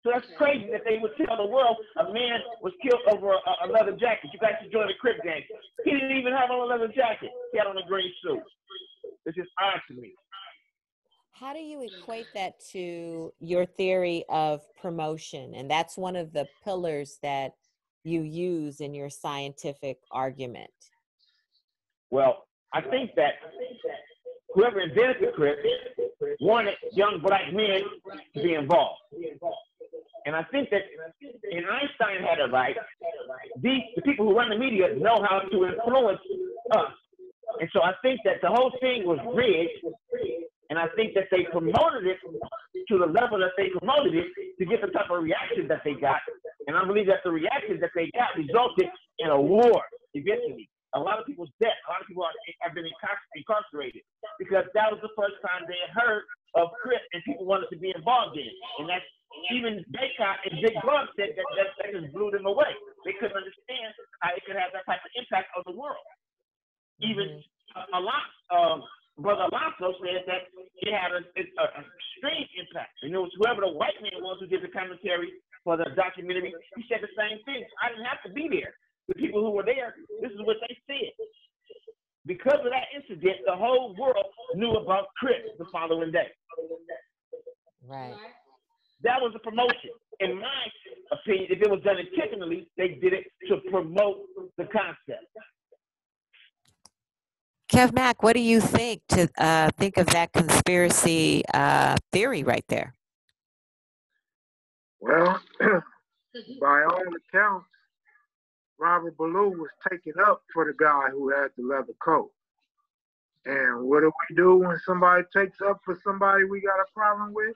So that's crazy that they would tell the world a man was killed over a leather jacket. You guys should join the Crips gang. He didn't even have on a leather jacket. He had on a green suit. It's just odd to me. How do you equate that to your theory of promotion? And that's one of the pillars that you use in your scientific argument. Well, I think that whoever invented the Crips wanted young black men to be involved. And I think that, and Einstein had it right, the people who run the media know how to influence us. And so I think that the whole thing was rigged, and I think that they promoted it to the level that they promoted it to get the type of reaction that they got. And I believe that the reaction that they got resulted in a war eventually. A lot of people's death. A lot of people have been incarcerated because that was the first time they had heard of Crips and people wanted to be involved in it. And that's even Baycott and Big Bug said that just blew them away. They couldn't understand how it could have that type of impact on the world. Even Brother Alonso said that it had a strange impact. And it was whoever the white man was who did the commentary for the documentary, he said the same thing. I didn't have to be there. The people who were there, this is what they said. Because of that incident, the whole world knew about Crips the following day. Right. That was a promotion. In my opinion, if it was done intentionally, they did it to promote the concept. Kev Mac, what do you think of that conspiracy theory right there? Well, by all accounts, Robert Ballou was taken up for the guy who had the leather coat. And what do when somebody takes up for somebody we got a problem with?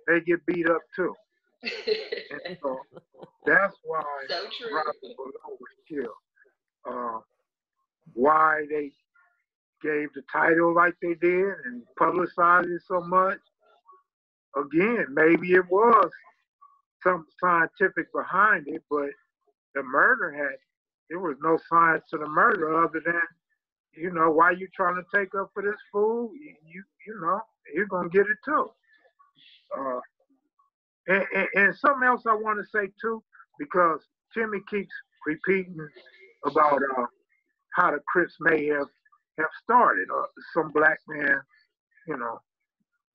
They get beat up too. And so that's why Robert Ballou was killed. Why they gave the title like they did and publicized it so much. Again, maybe it was some scientific behind it, but the murder there was no science to the murder other than, why you trying to take up for this fool? You're going to get it too. And something else I want to say too, because Timmy keeps repeating about how the Crips may have started, or some black man,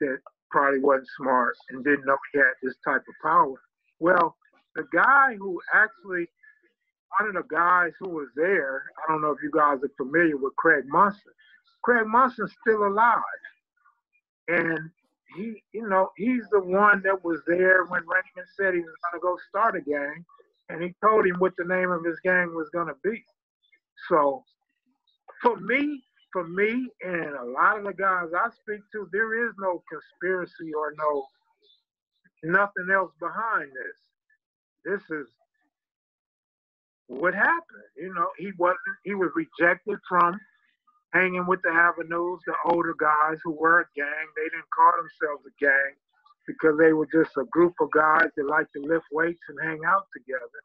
that probably wasn't smart and didn't know he had this type of power. Well, the guy who actually, one of the guys who was there, I don't know if you guys are familiar with Craig Munson. Craig Munson's still alive. And he's the one that was there when Raymond said he was going to go start a gang. And he told him what the name of his gang was going to be. So for me, and a lot of the guys I speak to, there is no conspiracy or nothing else behind this. This is what happened. He was rejected from hanging with the Avenues, the older guys who were a gang. They didn't call themselves a gang because they were just a group of guys that like to lift weights and hang out together.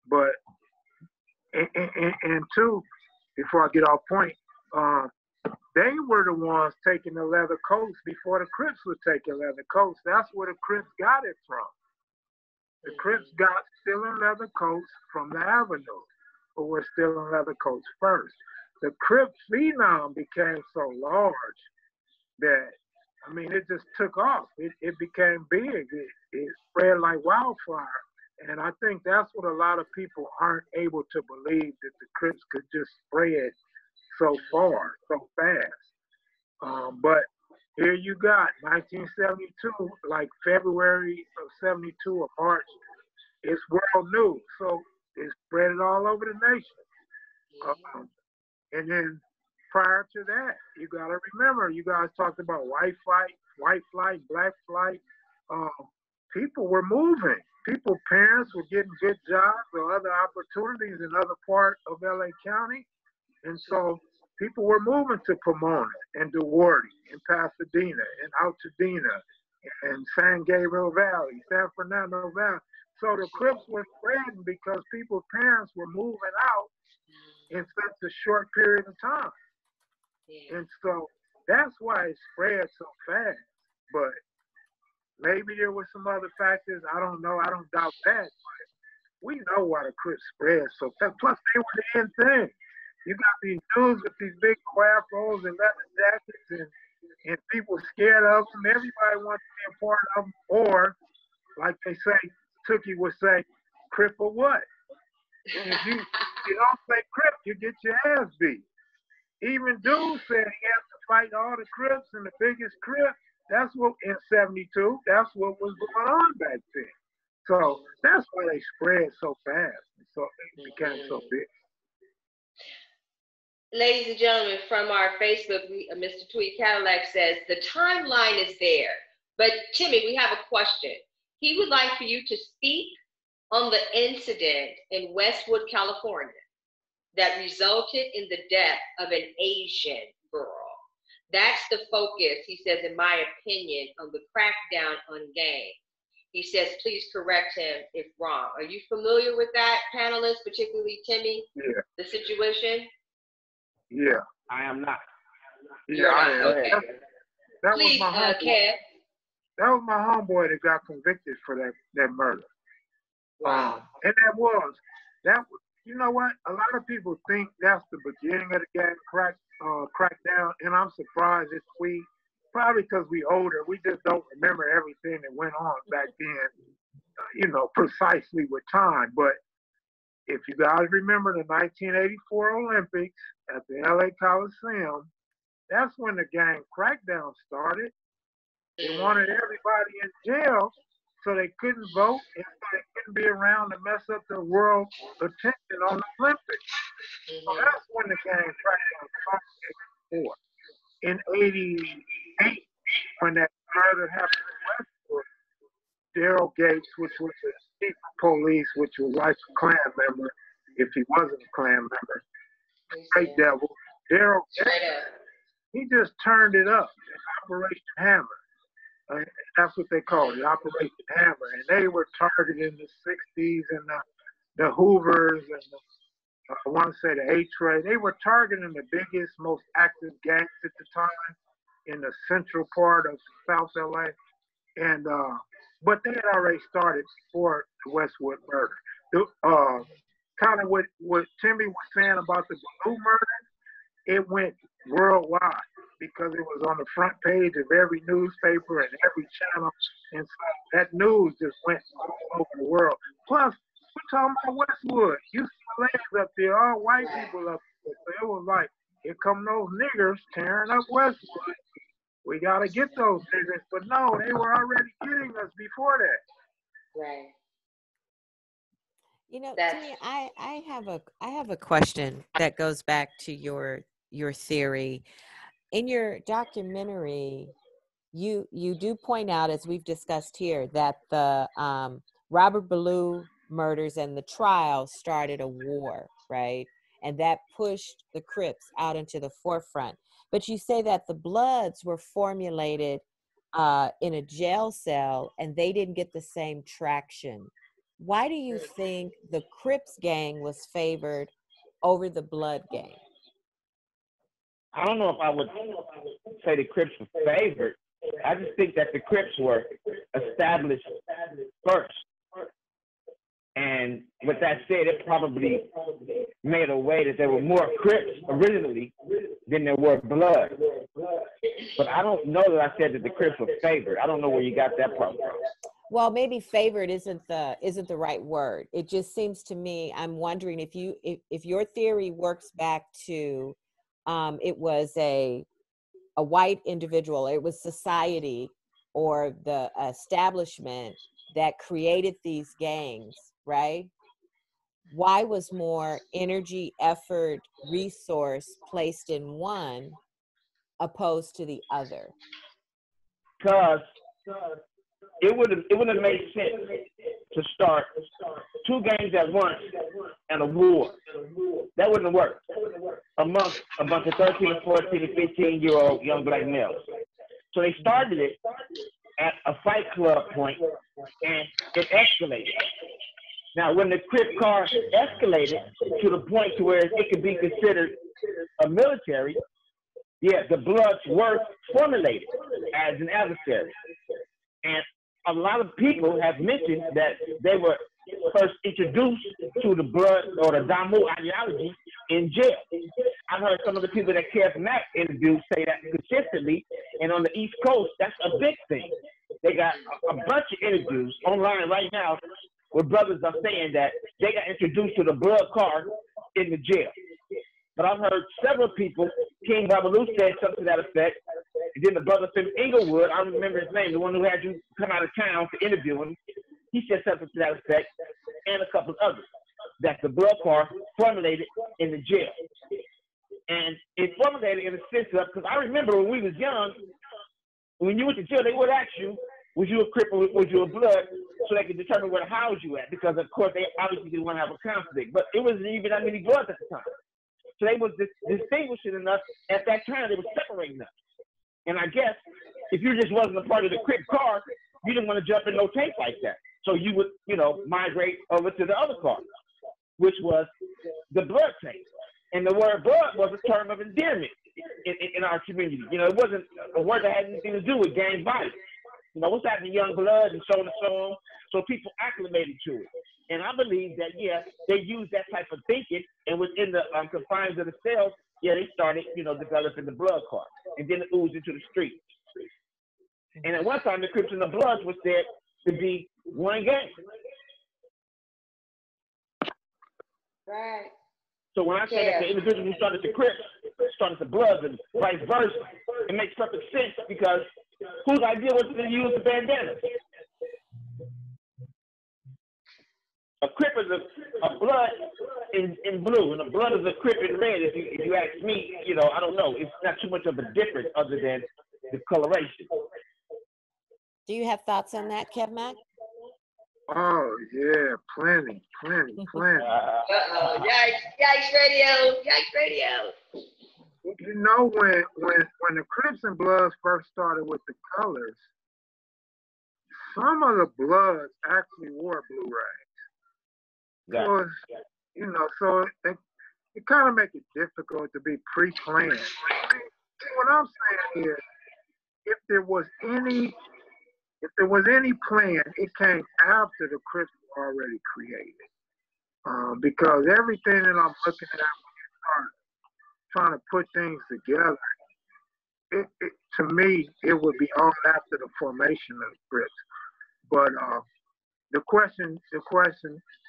But, and two, before I get off point, they were the ones taking the leather coats before the Crips were taking leather coats. That's where the Crips got it from. The Crips got stealing leather coats from the Avenue, who were stealing leather coats first. The Crip phenom became so large that, I mean, it just took off. It became big. It spread like wildfire. And I think that's what a lot of people aren't able to believe, that the Crips could just spread so far, so fast. But here you got 1972, like February of 72 or March, it's world news. So it spread it all over the nation. And then prior to that, you got to remember, you guys talked about white flight, black flight. People were moving. People's parents were getting good jobs or other opportunities in other parts of LA County. And so people were moving to Pomona and Duarte and Pasadena and Altadena and San Gabriel Valley, San Fernando Valley. So the Crips were spreading because people's parents were moving out in such a short period of time. And so that's why it spread so fast. But maybe there were some other factors. I don't know. I don't doubt that. But we know why the Crips spread so fast. Plus, they were the end thing. You got these dudes with these big afros and leather jackets, and people scared of them. Everybody wants to be a part of them. Or, like they say, Tookie would say, Crip or what? And if you don't say Crip, you get your ass beat. Even dude said he had to fight all the Crips, and the biggest Crip, that's what, in 72, that's what was going on back then. So that's why they spread so fast. So it became so big. Ladies and gentlemen, from our Facebook, Mr. Tweet Cadillac says, the timeline is there. But Timmy, we have a question. He would like for you to speak on the incident in Westwood, California, that resulted in the death of an Asian girl. That's the focus, he says, in my opinion, of the crackdown on gangs. He says, please correct him if wrong. Are you familiar with that, panelist, particularly Timmy? Yeah. The situation? Yeah. I am not. Yeah, I am. Okay. That Please, was my homeboy. Kev. That was my homeboy that got convicted for that murder. Wow. And you know what? A lot of people think that's the beginning of the gang crackdown, and I'm surprised probably because we older, we just don't remember everything that went on back then, precisely with time. But if you guys remember the 1984 Olympics at the LA Coliseum, that's when the gang crackdown started. They wanted everybody in jail so they couldn't vote and so they couldn't be around to mess up the world attention on the Olympics. So that's when the gang crackdown started. In 88, when that murder happened in Westwood, Daryl Gates, which was the chief of police, which was like a Klan member, if he wasn't a Klan member, straight devil, Daryl Gates, he just turned it up, Operation Hammer. That's what they called it, Operation Hammer. And they were targeting the 60s and the Hoovers and I want to say the A-Tray. They were targeting the biggest, most active gangs at the time in the central part of South LA. And but they had already started before the Westwood murder. Kind of what Timmy was saying about the Blue murder, it went worldwide because it was on the front page of every newspaper and every channel. And so that news just went all over the world. Plus, we're talking about Westwood. You see legs up there, all white people up there. So it was like, here come those niggers tearing up Westwood. We got to get those niggers. But no, they were already getting us before that. Right. Timmy, I have a question that goes back to your theory. In your documentary, you do point out, as we've discussed here, that the Robert Ballou murders and the trial started a war, right? And that pushed the Crips out into the forefront. But you say that the Bloods were formulated in a jail cell and they didn't get the same traction. Why do you think the Crips gang was favored over the Blood gang? I don't know if I would say the Crips were favored. I just think that the Crips were established first. And with that said, it probably made a way that there were more Crips originally than there were Bloods. But I don't know that I said that the Crips were favored. I don't know where you got that part from. Well, maybe favored isn't the right word. It just seems to me, I'm wondering if your theory works back to it was a white individual, it was society or the establishment that created these gangs, right? Why was more energy, effort, resource placed in one opposed to the other? Because it wouldn't have made sense to start two gangs at once and a war. That wouldn't have worked amongst a bunch of 13 and 14 and 15-year-old young black males. So they started it at a fight club point, and it escalated. Now, when the Crip car escalated to the point to where it could be considered a military, yeah, the Bloods were formulated as an adversary. And a lot of people have mentioned that they were first introduced to the Blood or the Damu ideology in jail. I've heard some of the people that Kev Mac interviewed say that consistently, and on the East Coast, that's a big thing. They got a bunch of interviews online right now where brothers are saying that they got introduced to the Blood car in the jail. But I've heard several people, King Babalu said something to that effect, and then the brother from Inglewood, I remember his name, the one who had you come out of town to interview him, he said something to that effect, and a couple of others, that the Blood car formulated in the jail. And it formulated in the sense of, because I remember when we was young, when you went to jail, they would ask you, was you a Crip or was you a Blood, so they could determine where to house you at, because of course they obviously didn't want to have a conflict, but it wasn't even that many Bloods at the time. So they was distinguishing enough, at that time they were separating us. And I guess if you just wasn't a part of the Crip car, you didn't want to jump in no tank like that. So you would, migrate over to the other car, which was the Blood tank. And the word blood was a term of endearment in our community. It wasn't a word that had anything to do with gang violence. What's happening, young blood, and so on and so on. So people acclimated to it. And I believe that, yeah, they used that type of thinking, and within the confines of the cells, yeah, they started, developing the Blood car, and then it oozed into the streets. And at one time, the Crips and the Bloods was said to be one gang. Right. So when I say that the individual who started the Crips started the Bloods and vice versa, it makes perfect sense, because whose idea was to use the bandana? A Crip is a Blood in blue, and a Blood is a Crip in red. If you ask me, I don't know. It's not too much of a difference other than the coloration. Do you have thoughts on that, Kev Mac? Oh yeah, plenty. Yikes radio. When the Crips and Bloods first started with the colors, some of the Bloods actually wore blue rags. So it kind of makes it difficult to be pre-planned. What I'm saying is, if there was any plan, it came after the Crips were already created. Because everything that I'm looking at when you start trying to put things together, to me, it would be all after the formation of the Crips. But the question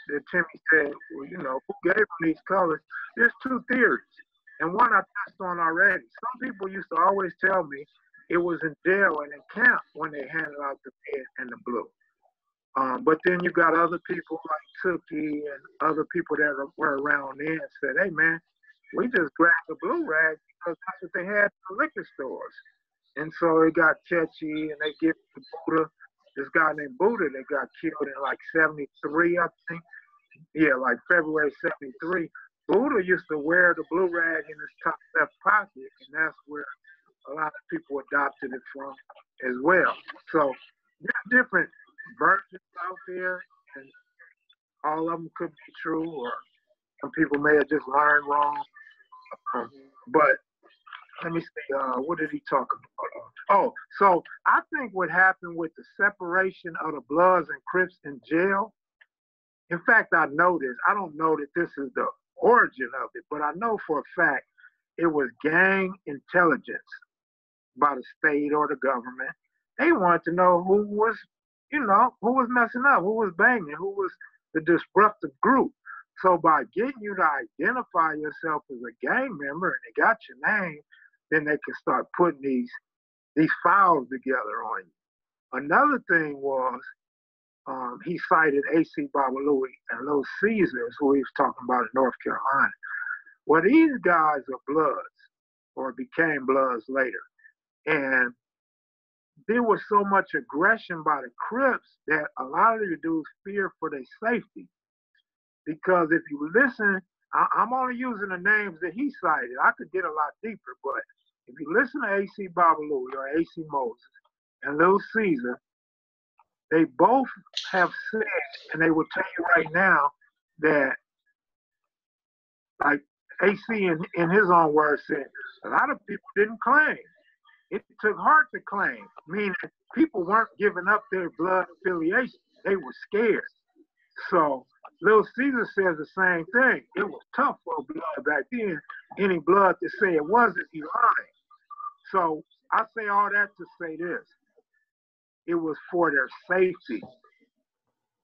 that Timmy said, well, who gave them these colors? There's two theories, and one I touched on already. Some people used to always tell me it was in jail and in camp when they handed out the red and the blue. But then you got other people like Tookie and other people that were around there and said, hey man, we just grabbed the blue rag because that's what they had in the liquor stores. And so it got catchy, and they give it to Buddha, this guy named Buddha that got killed in like 73, I think. Yeah, like February 73. Buddha used to wear the blue rag in his top left pocket, and that's where a lot of people adopted it from as well. So there's different versions out there, and all of them could be true, or some people may have just learned wrong. But let me see, what did he talk about? So I think what happened with the separation of the Bloods and Crips in jail, in fact, I know this. I don't know that this is the origin of it, but I know for a fact it was gang intelligence by the state or the government. They wanted to know who was, who was messing up, who was banging, who was the disruptive group. So by getting you to identify yourself as a gang member and they got your name, then they can start putting these files together on you. Another thing was he cited A.C. Babalouie and Little Caesars, who he was talking about in North Carolina. Well, these guys are Bloods or became Bloods later. And there was so much aggression by the Crips that a lot of the dudes feared for their safety. Because if you listen, I'm only using the names that he cited. I could get a lot deeper, but if you listen to A.C. Babalouie or A.C. Moses and Little Caesar, they both have said, and they will tell you right now, that, like AC in his own words said, a lot of people didn't claim. It took heart to claim, meaning people weren't giving up their blood affiliation. They were scared. So Little Caesar says the same thing. It was tough for blood back then. Any blood to say it wasn't, he lied. So I say all that to say this. It was for their safety.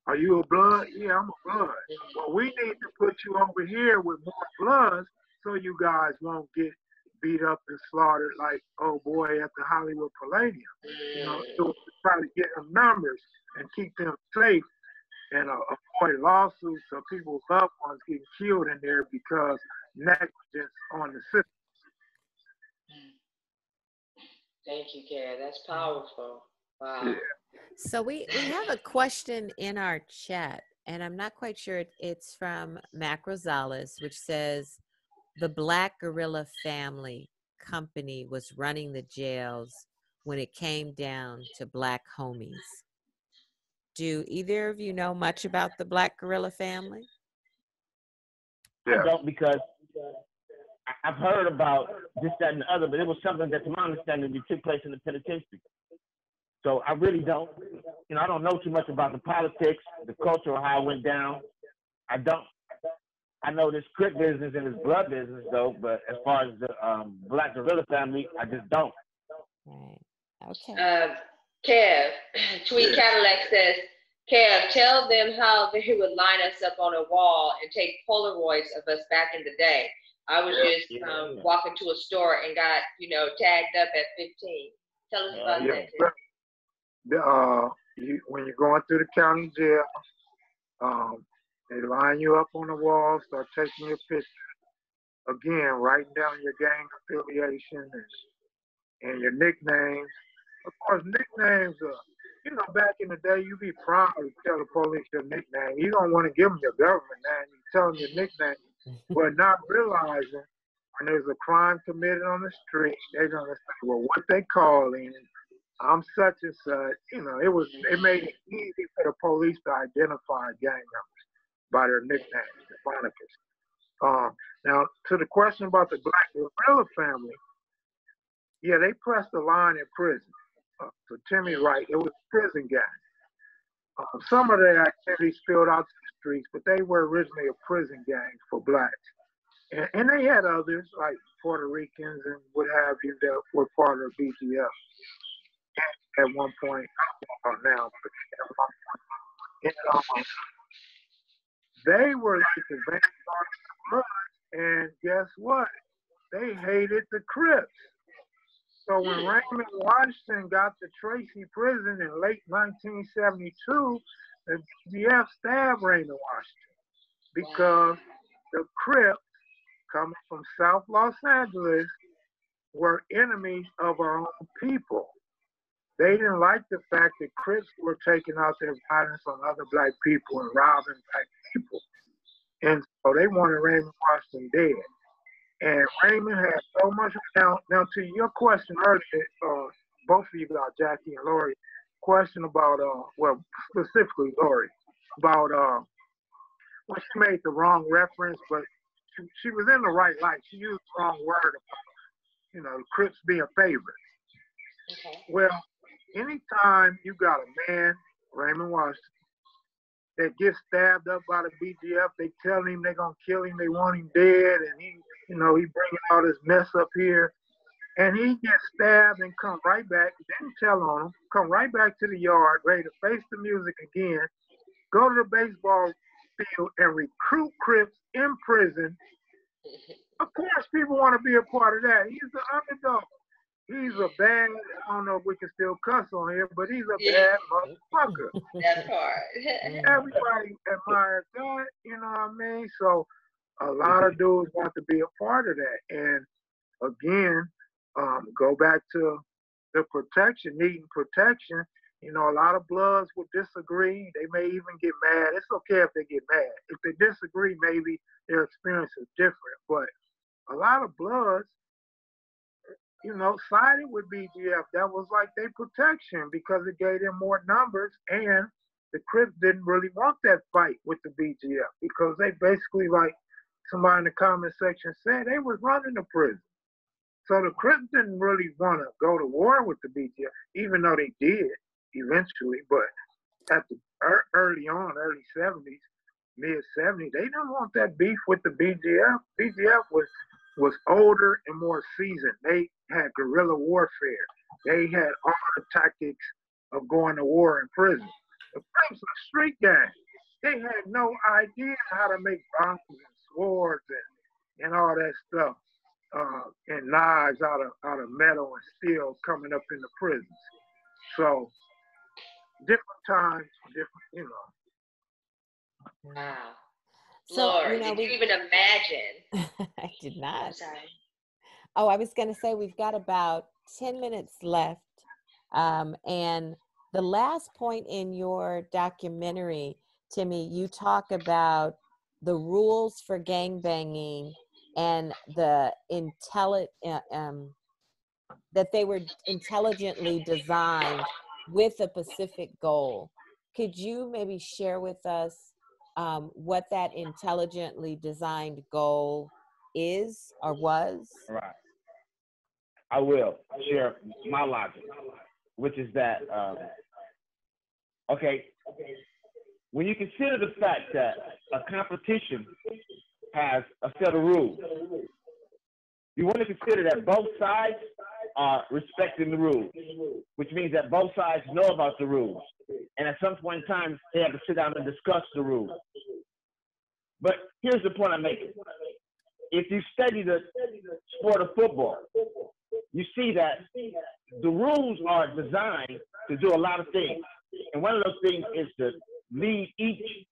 Are you a blood? Yeah, I'm a blood. Well, we need to put you over here with more bloods so you guys won't get beat up and slaughtered like, oh boy, at the Hollywood Palladium. To try to get them numbers and keep them safe and avoid lawsuits of people's loved ones getting killed in there because negligence on the system. Thank you, Kev. That's powerful. Wow. Yeah. So we have a question in our chat, and I'm not quite sure. It's from Mac Rosales, which says, the Black Gorilla Family Company was running the jails when it came down to Black homies. Do either of you know much about the Black Gorilla Family? I don't, because I've heard about this, that, and the other, but it was something that, to my understanding, took place in the penitentiary. So I really don't, I don't know too much about the politics, the culture, or how it went down. I don't. I know this Crip business and this blood business, though, but as far as the Black Gorilla Family, I just don't. Right. Okay. Kev, Tweet Cadillac says, Kev, tell them how they would line us up on a wall and take Polaroids of us back in the day. I was just walking to a store and got, tagged up at 15. Tell us about that, Kev. When you're going through the county jail, they line you up on the wall, start taking your picture. Again, writing down your gang affiliation and your nicknames. Of course, nicknames are, back in the day, you be proud to tell the police your nickname. You don't want to give them your government name. You tell them your nickname, but not realizing when there's a crime committed on the street, they're going to say, well, what they calling? I'm such and such. It made it easy for the police to identify gang members by their nicknames, the monikers. Now, to the question about the Black Gorilla Family, yeah, they pressed the line in prison. So Timmy's right, it was a prison gang. Some of their activities spilled out to the streets, but they were originally a prison gang for blacks. And they had others, like Puerto Ricans and what have you, that were part of BGF. At one point, now, they were like the vanguard, and guess what? They hated the Crips. So when Raymond Washington got to Tracy Prison in late 1972, the BGF stabbed Raymond Washington because the Crips, coming from South Los Angeles, were enemies of our own people. They didn't like the fact that Crips were taking out their violence on other black people and robbing black people. And so they wanted Raymond Washington dead. And Raymond had so much. Now to your question earlier, both of you got Jackie and Lori, question about, specifically Lori, about when she made the wrong reference, but she was in the right light. She used the wrong word you know, the Crips being favorites. Okay. Well, anytime you got a man, Raymond Washington, that gets stabbed up by the BGF, they tell him they're gonna kill him, they want him dead, and he, you know, he bringing all this mess up here, and he gets stabbed and come right back, didn't tell on him, come right back to the yard, ready to face the music again, go to the baseball field and recruit Crips in prison. Of course, people want to be a part of that. He's the underdog. He's a bad, I don't know if we can still cuss on here, but he's a bad motherfucker. That part. Everybody admires that, you know what I mean? So a lot of dudes want to be a part of that. And again, go back to the protection, needing protection. You know, a lot of Bloods will disagree. They may even get mad. It's okay if they get mad. If they disagree, maybe their experience is different. But a lot of Bloods, you know, sided with BGF. That was like their protection because it gave them more numbers, and the Crips didn't really want that fight with the BGF because they basically, like somebody in the comment section said, they was running the prison. So the Crips didn't really want to go to war with the BGF, even though they did eventually. But at the early 70s, mid 70s, they didn't want that beef with the BGF. BGF was older and more seasoned. They had guerrilla warfare. They had all the tactics of going to war in prison. The Crips were street gang. They had no idea how to make bombs and swords and all that stuff, and knives out of metal and steel coming up in the prisons. So different times, different, you know. Wow. So, Lord, you know, did you even imagine? I did not. I'm sorry. Oh, I was going to say we've got about 10 minutes left. And the last point in your documentary, Timmy, you talk about the rules for gangbanging and the that they were intelligently designed with a specific goal. Could you maybe share with us what that intelligently designed goal is or was? Right. I will share my logic, which is that, okay, when you consider the fact that a competition has a set of rules, you want to consider that both sides are respecting the rules, which means that both sides know about the rules. And at some point in time, they have to sit down and discuss the rules. But here's the point I'm making. If you study the sport of football, you see that the rules are designed to do a lot of things. And one of those things is to lead each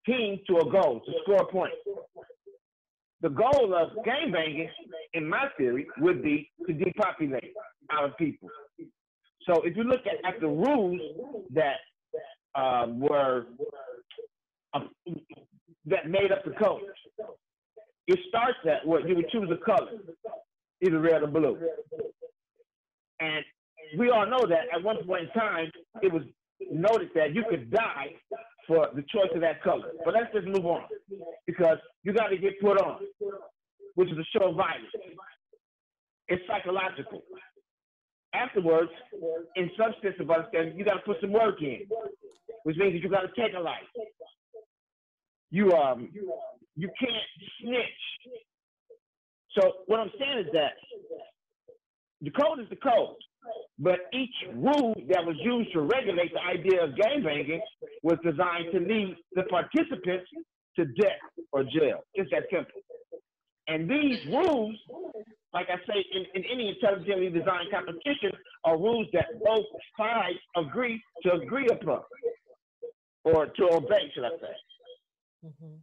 team to a goal, to score points. The goal of gangbanging, in my theory, would be to depopulate our people. So if you look at the rules that that made up the code, it starts at what you would choose a color, either red or blue. And we all know that at one point in time, it was noted that you could die for the choice of that color. But let's just move on, because you got to get put on, which is a show of violence. It's psychological. Afterwards, in some sense of understanding, you got to put some work in, which means that you got to take a life. You can't snitch. So what I'm saying is that the code is the code, but each rule that was used to regulate the idea of gangbanging was designed to lead the participants to death or jail. It's that simple. And these rules, like I say, in any intelligently designed competition, are rules that both sides agree upon, or to obey, should I say. Mm-hmm.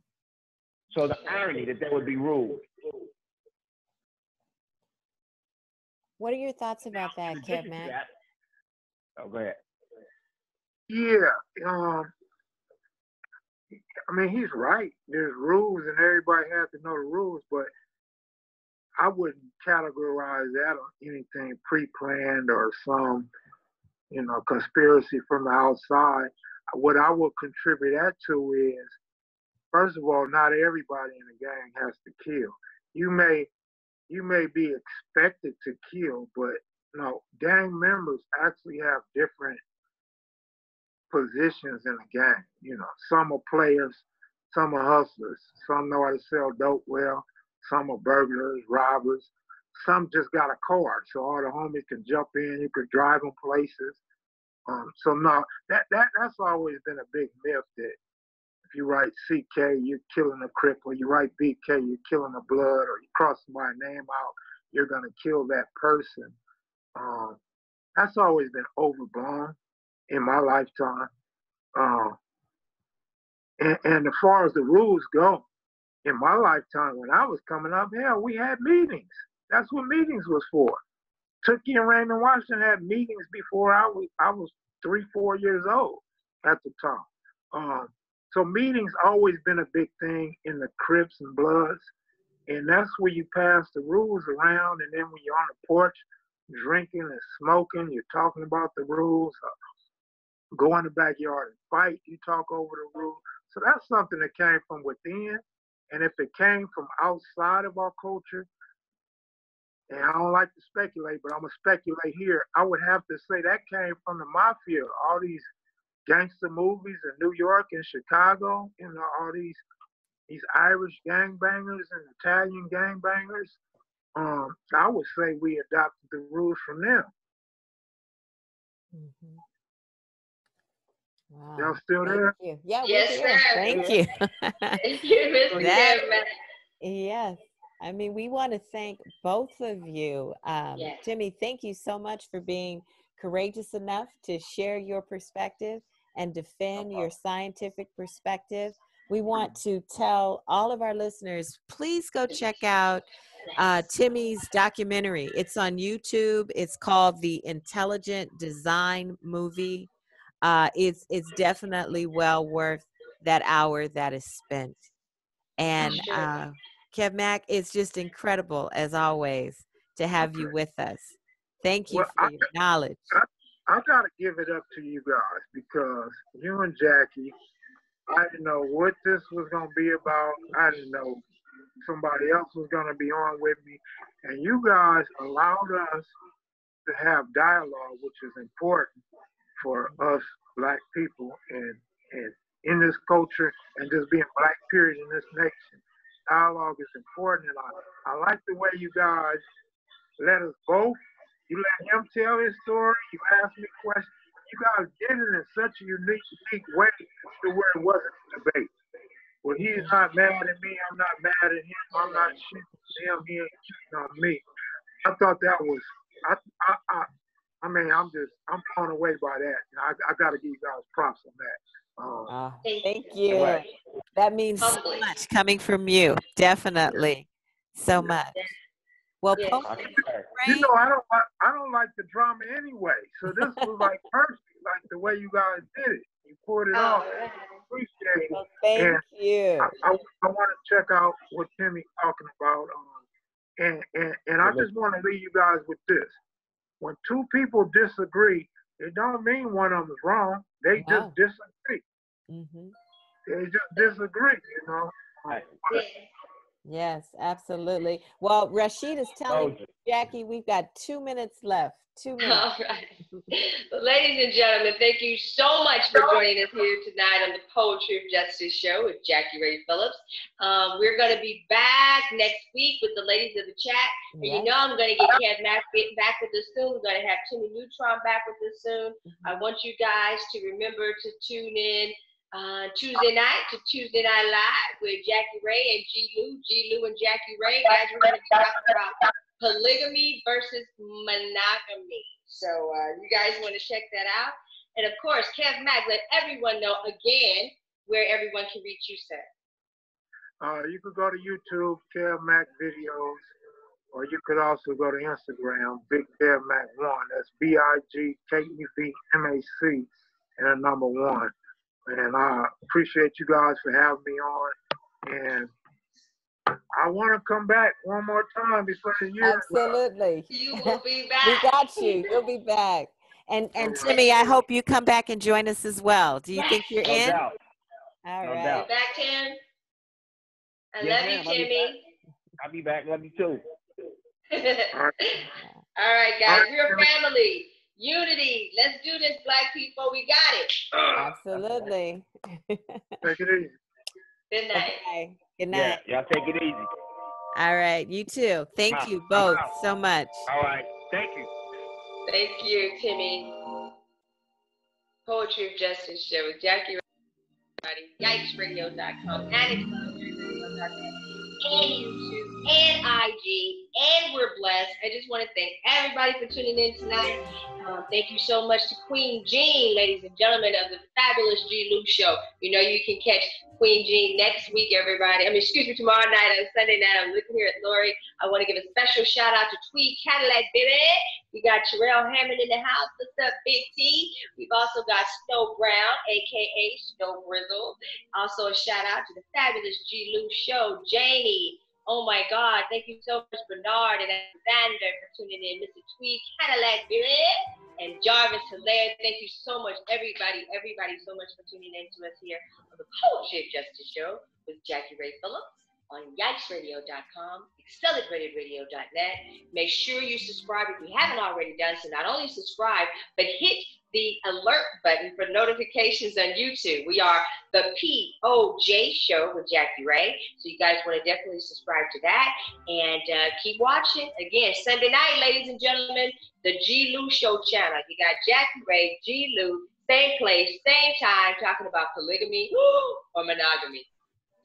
So the irony that there would be rules. What are your thoughts about that, Kev Mac? Oh, go ahead. Yeah, I mean, he's right. There's rules, and everybody has to know the rules, but I wouldn't categorize that on anything pre-planned or some, conspiracy from the outside. What I would contribute that to is, first of all, not everybody in the gang has to kill. You may you may be expected to kill, but no, gang members actually have different positions in a gang. You know, some are players, some are hustlers, some know how to sell dope well, some are burglars, robbers, some just got a car, so all the homies can jump in, you could drive them places. So no, that's always been a big myth that if you write CK, you're killing a Crip, or you write BK, you're killing a Blood, or you cross my name out, you're gonna kill that person. That's always been overblown in my lifetime. And as far as the rules go, in my lifetime when I was coming up, hell, we had meetings. That's what meetings was for. Tookie and Raymond Washington had meetings before I was 3, 4 years old at the time. So meetings always been a big thing in the Crips and Bloods, and that's where you pass the rules around, and then when you're on the porch drinking and smoking, you're talking about the rules. Go in the backyard and fight, you talk over the rules. So that's something that came from within, and if it came from outside of our culture, and I don't like to speculate, but I'm going to speculate here, I would have to say that came from the mafia. All these gangster movies in New York and Chicago, you know, all these Irish gangbangers and Italian gangbangers. I would say we adopted the rules from them. Mm-hmm. Wow. Y'all still there? Thank you. Yeah, Yes, we're here. sir. Thank you. Thank you, Mr. That- Kev Mac. Yes. I mean, we want to thank both of you. Yes. Timmy, thank you so much for being courageous enough to share your perspective and defend your scientific perspective. We want to tell all of our listeners, please go check out Timmy's documentary. It's on YouTube. It's called The Intelligent Design Movie. It's definitely well worth that hour that is spent. And Kev Mac, it's just incredible, as always, to have you with us. Thank you for your knowledge. I got to give it up to you guys, because you and Jackie, I didn't know what this was going to be about. I didn't know somebody else was going to be on with me. And you guys allowed us to have dialogue, which is important for us Black people and in this culture, and just being Black period in this nation. Dialogue is important, and I like the way you guys let us both. You let him tell his story. You asked me questions. You guys did it in such a unique way to where it wasn't a debate. Well, he's not mad at me. I'm not mad at him. I'm not shooting at him. He ain't shooting on me. I thought that was. I mean, I'm blown away by that. I got to give you guys props on that. Thank you. That means so much coming from you. Definitely, so much. Well, you know, I don't like the drama anyway. So this was like perfect, like the way you guys did it. You pulled it off. Appreciate it. Well, thank you. I want to check out what Timmy's talking about. And I just want to leave you guys with this. When two people disagree, it don't mean one of them is wrong. They just disagree. Mm-hmm. They just disagree, you know. Yes, absolutely. Well, Rashid is telling Jackie we've got 2 minutes left. 2 minutes. All right. Well, ladies and gentlemen, thank you so much for joining us here tonight on the Poetry of Justice show with JackieRay Phillips. We're going to be back next week with the ladies of the chat. And you know I'm going to get Kev Mac back with us soon. We're going to have Timmy Nutron back with us soon. I want you guys to remember to tune in Tuesday night to Tuesday Night Live with JackieRay and G. Lou and JackieRay. Guys, we're going to be talking about polygamy versus monogamy. So you guys want to check that out. And of course, Kev Mac, let everyone know again where everyone can reach you, sir. You could go to YouTube, Kev Mac videos, or you could also go to Instagram, Big Kev Mac 1. That's BIGKEVMAC and a number 1. And I appreciate you guys for having me on. And I want to come back one more time before the year. Absolutely. You will be back. We got you. You'll be back. And Timmy, I hope you come back and join us as well. Do you think you're in? Doubt. All No right. doubt. Back, Tim. I Yes, love you, ma'am. Timmy. I'll be back. Love you too. All right, guys, we're a family. Unity. Let's do this, Black people. We got it. Absolutely. Take it easy. Good night. Okay. Good night. Yeah, y'all take it easy. All right, you too. Thank you both so much. All right, thank you. Thank you, Timmy. Poetry of Justice Show with JackieRay, YikesRadio.com, and XRadio.net, and YouTube, and IG, and we're blessed. I just want to thank everybody for tuning in tonight. Thank you so much to Queen Jean, ladies and gentlemen, of the fabulous G. Luke Show. You know you can catch Queen Jean next week, everybody. Tomorrow night on Sunday night. I'm looking here at Lori. I want to give a special shout out to Tweed Cadillac, baby. We got Terrell Hammond in the house. What's up, Big T? We've also got Snow Brown, a.k.a. Snow Brizzle. Also a shout out to the fabulous G. Luke Show, Janie. Oh my God, thank you so much, Bernard and Alexander, for tuning in. Mr. Tweed Cadillac, baby. And Jarvis Hilaire, thank you so much, everybody so much for tuning in to us here on the Poetry of Justice Show with JackieRay Phillips on YikesRadio.com, AccelerateRadio.net. Make sure you subscribe if you haven't already done so. Not only subscribe, but hit the alert button for notifications on YouTube. We are the POJ Show with JackieRay. So you guys want to definitely subscribe to that and keep watching. Again, Sunday night, ladies and gentlemen, the G. Lou Show channel. You got JackieRay, G. Lou, same place, same time, talking about polygamy or monogamy.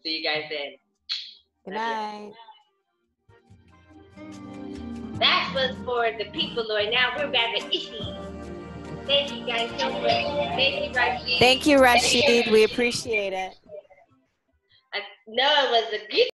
See you guys then. Good night. That was for the people, Lord. Now we're back at Ishi. Thank you guys so much. Thank you, Rashid. Thank you, Rashid. We appreciate it. I know it was a good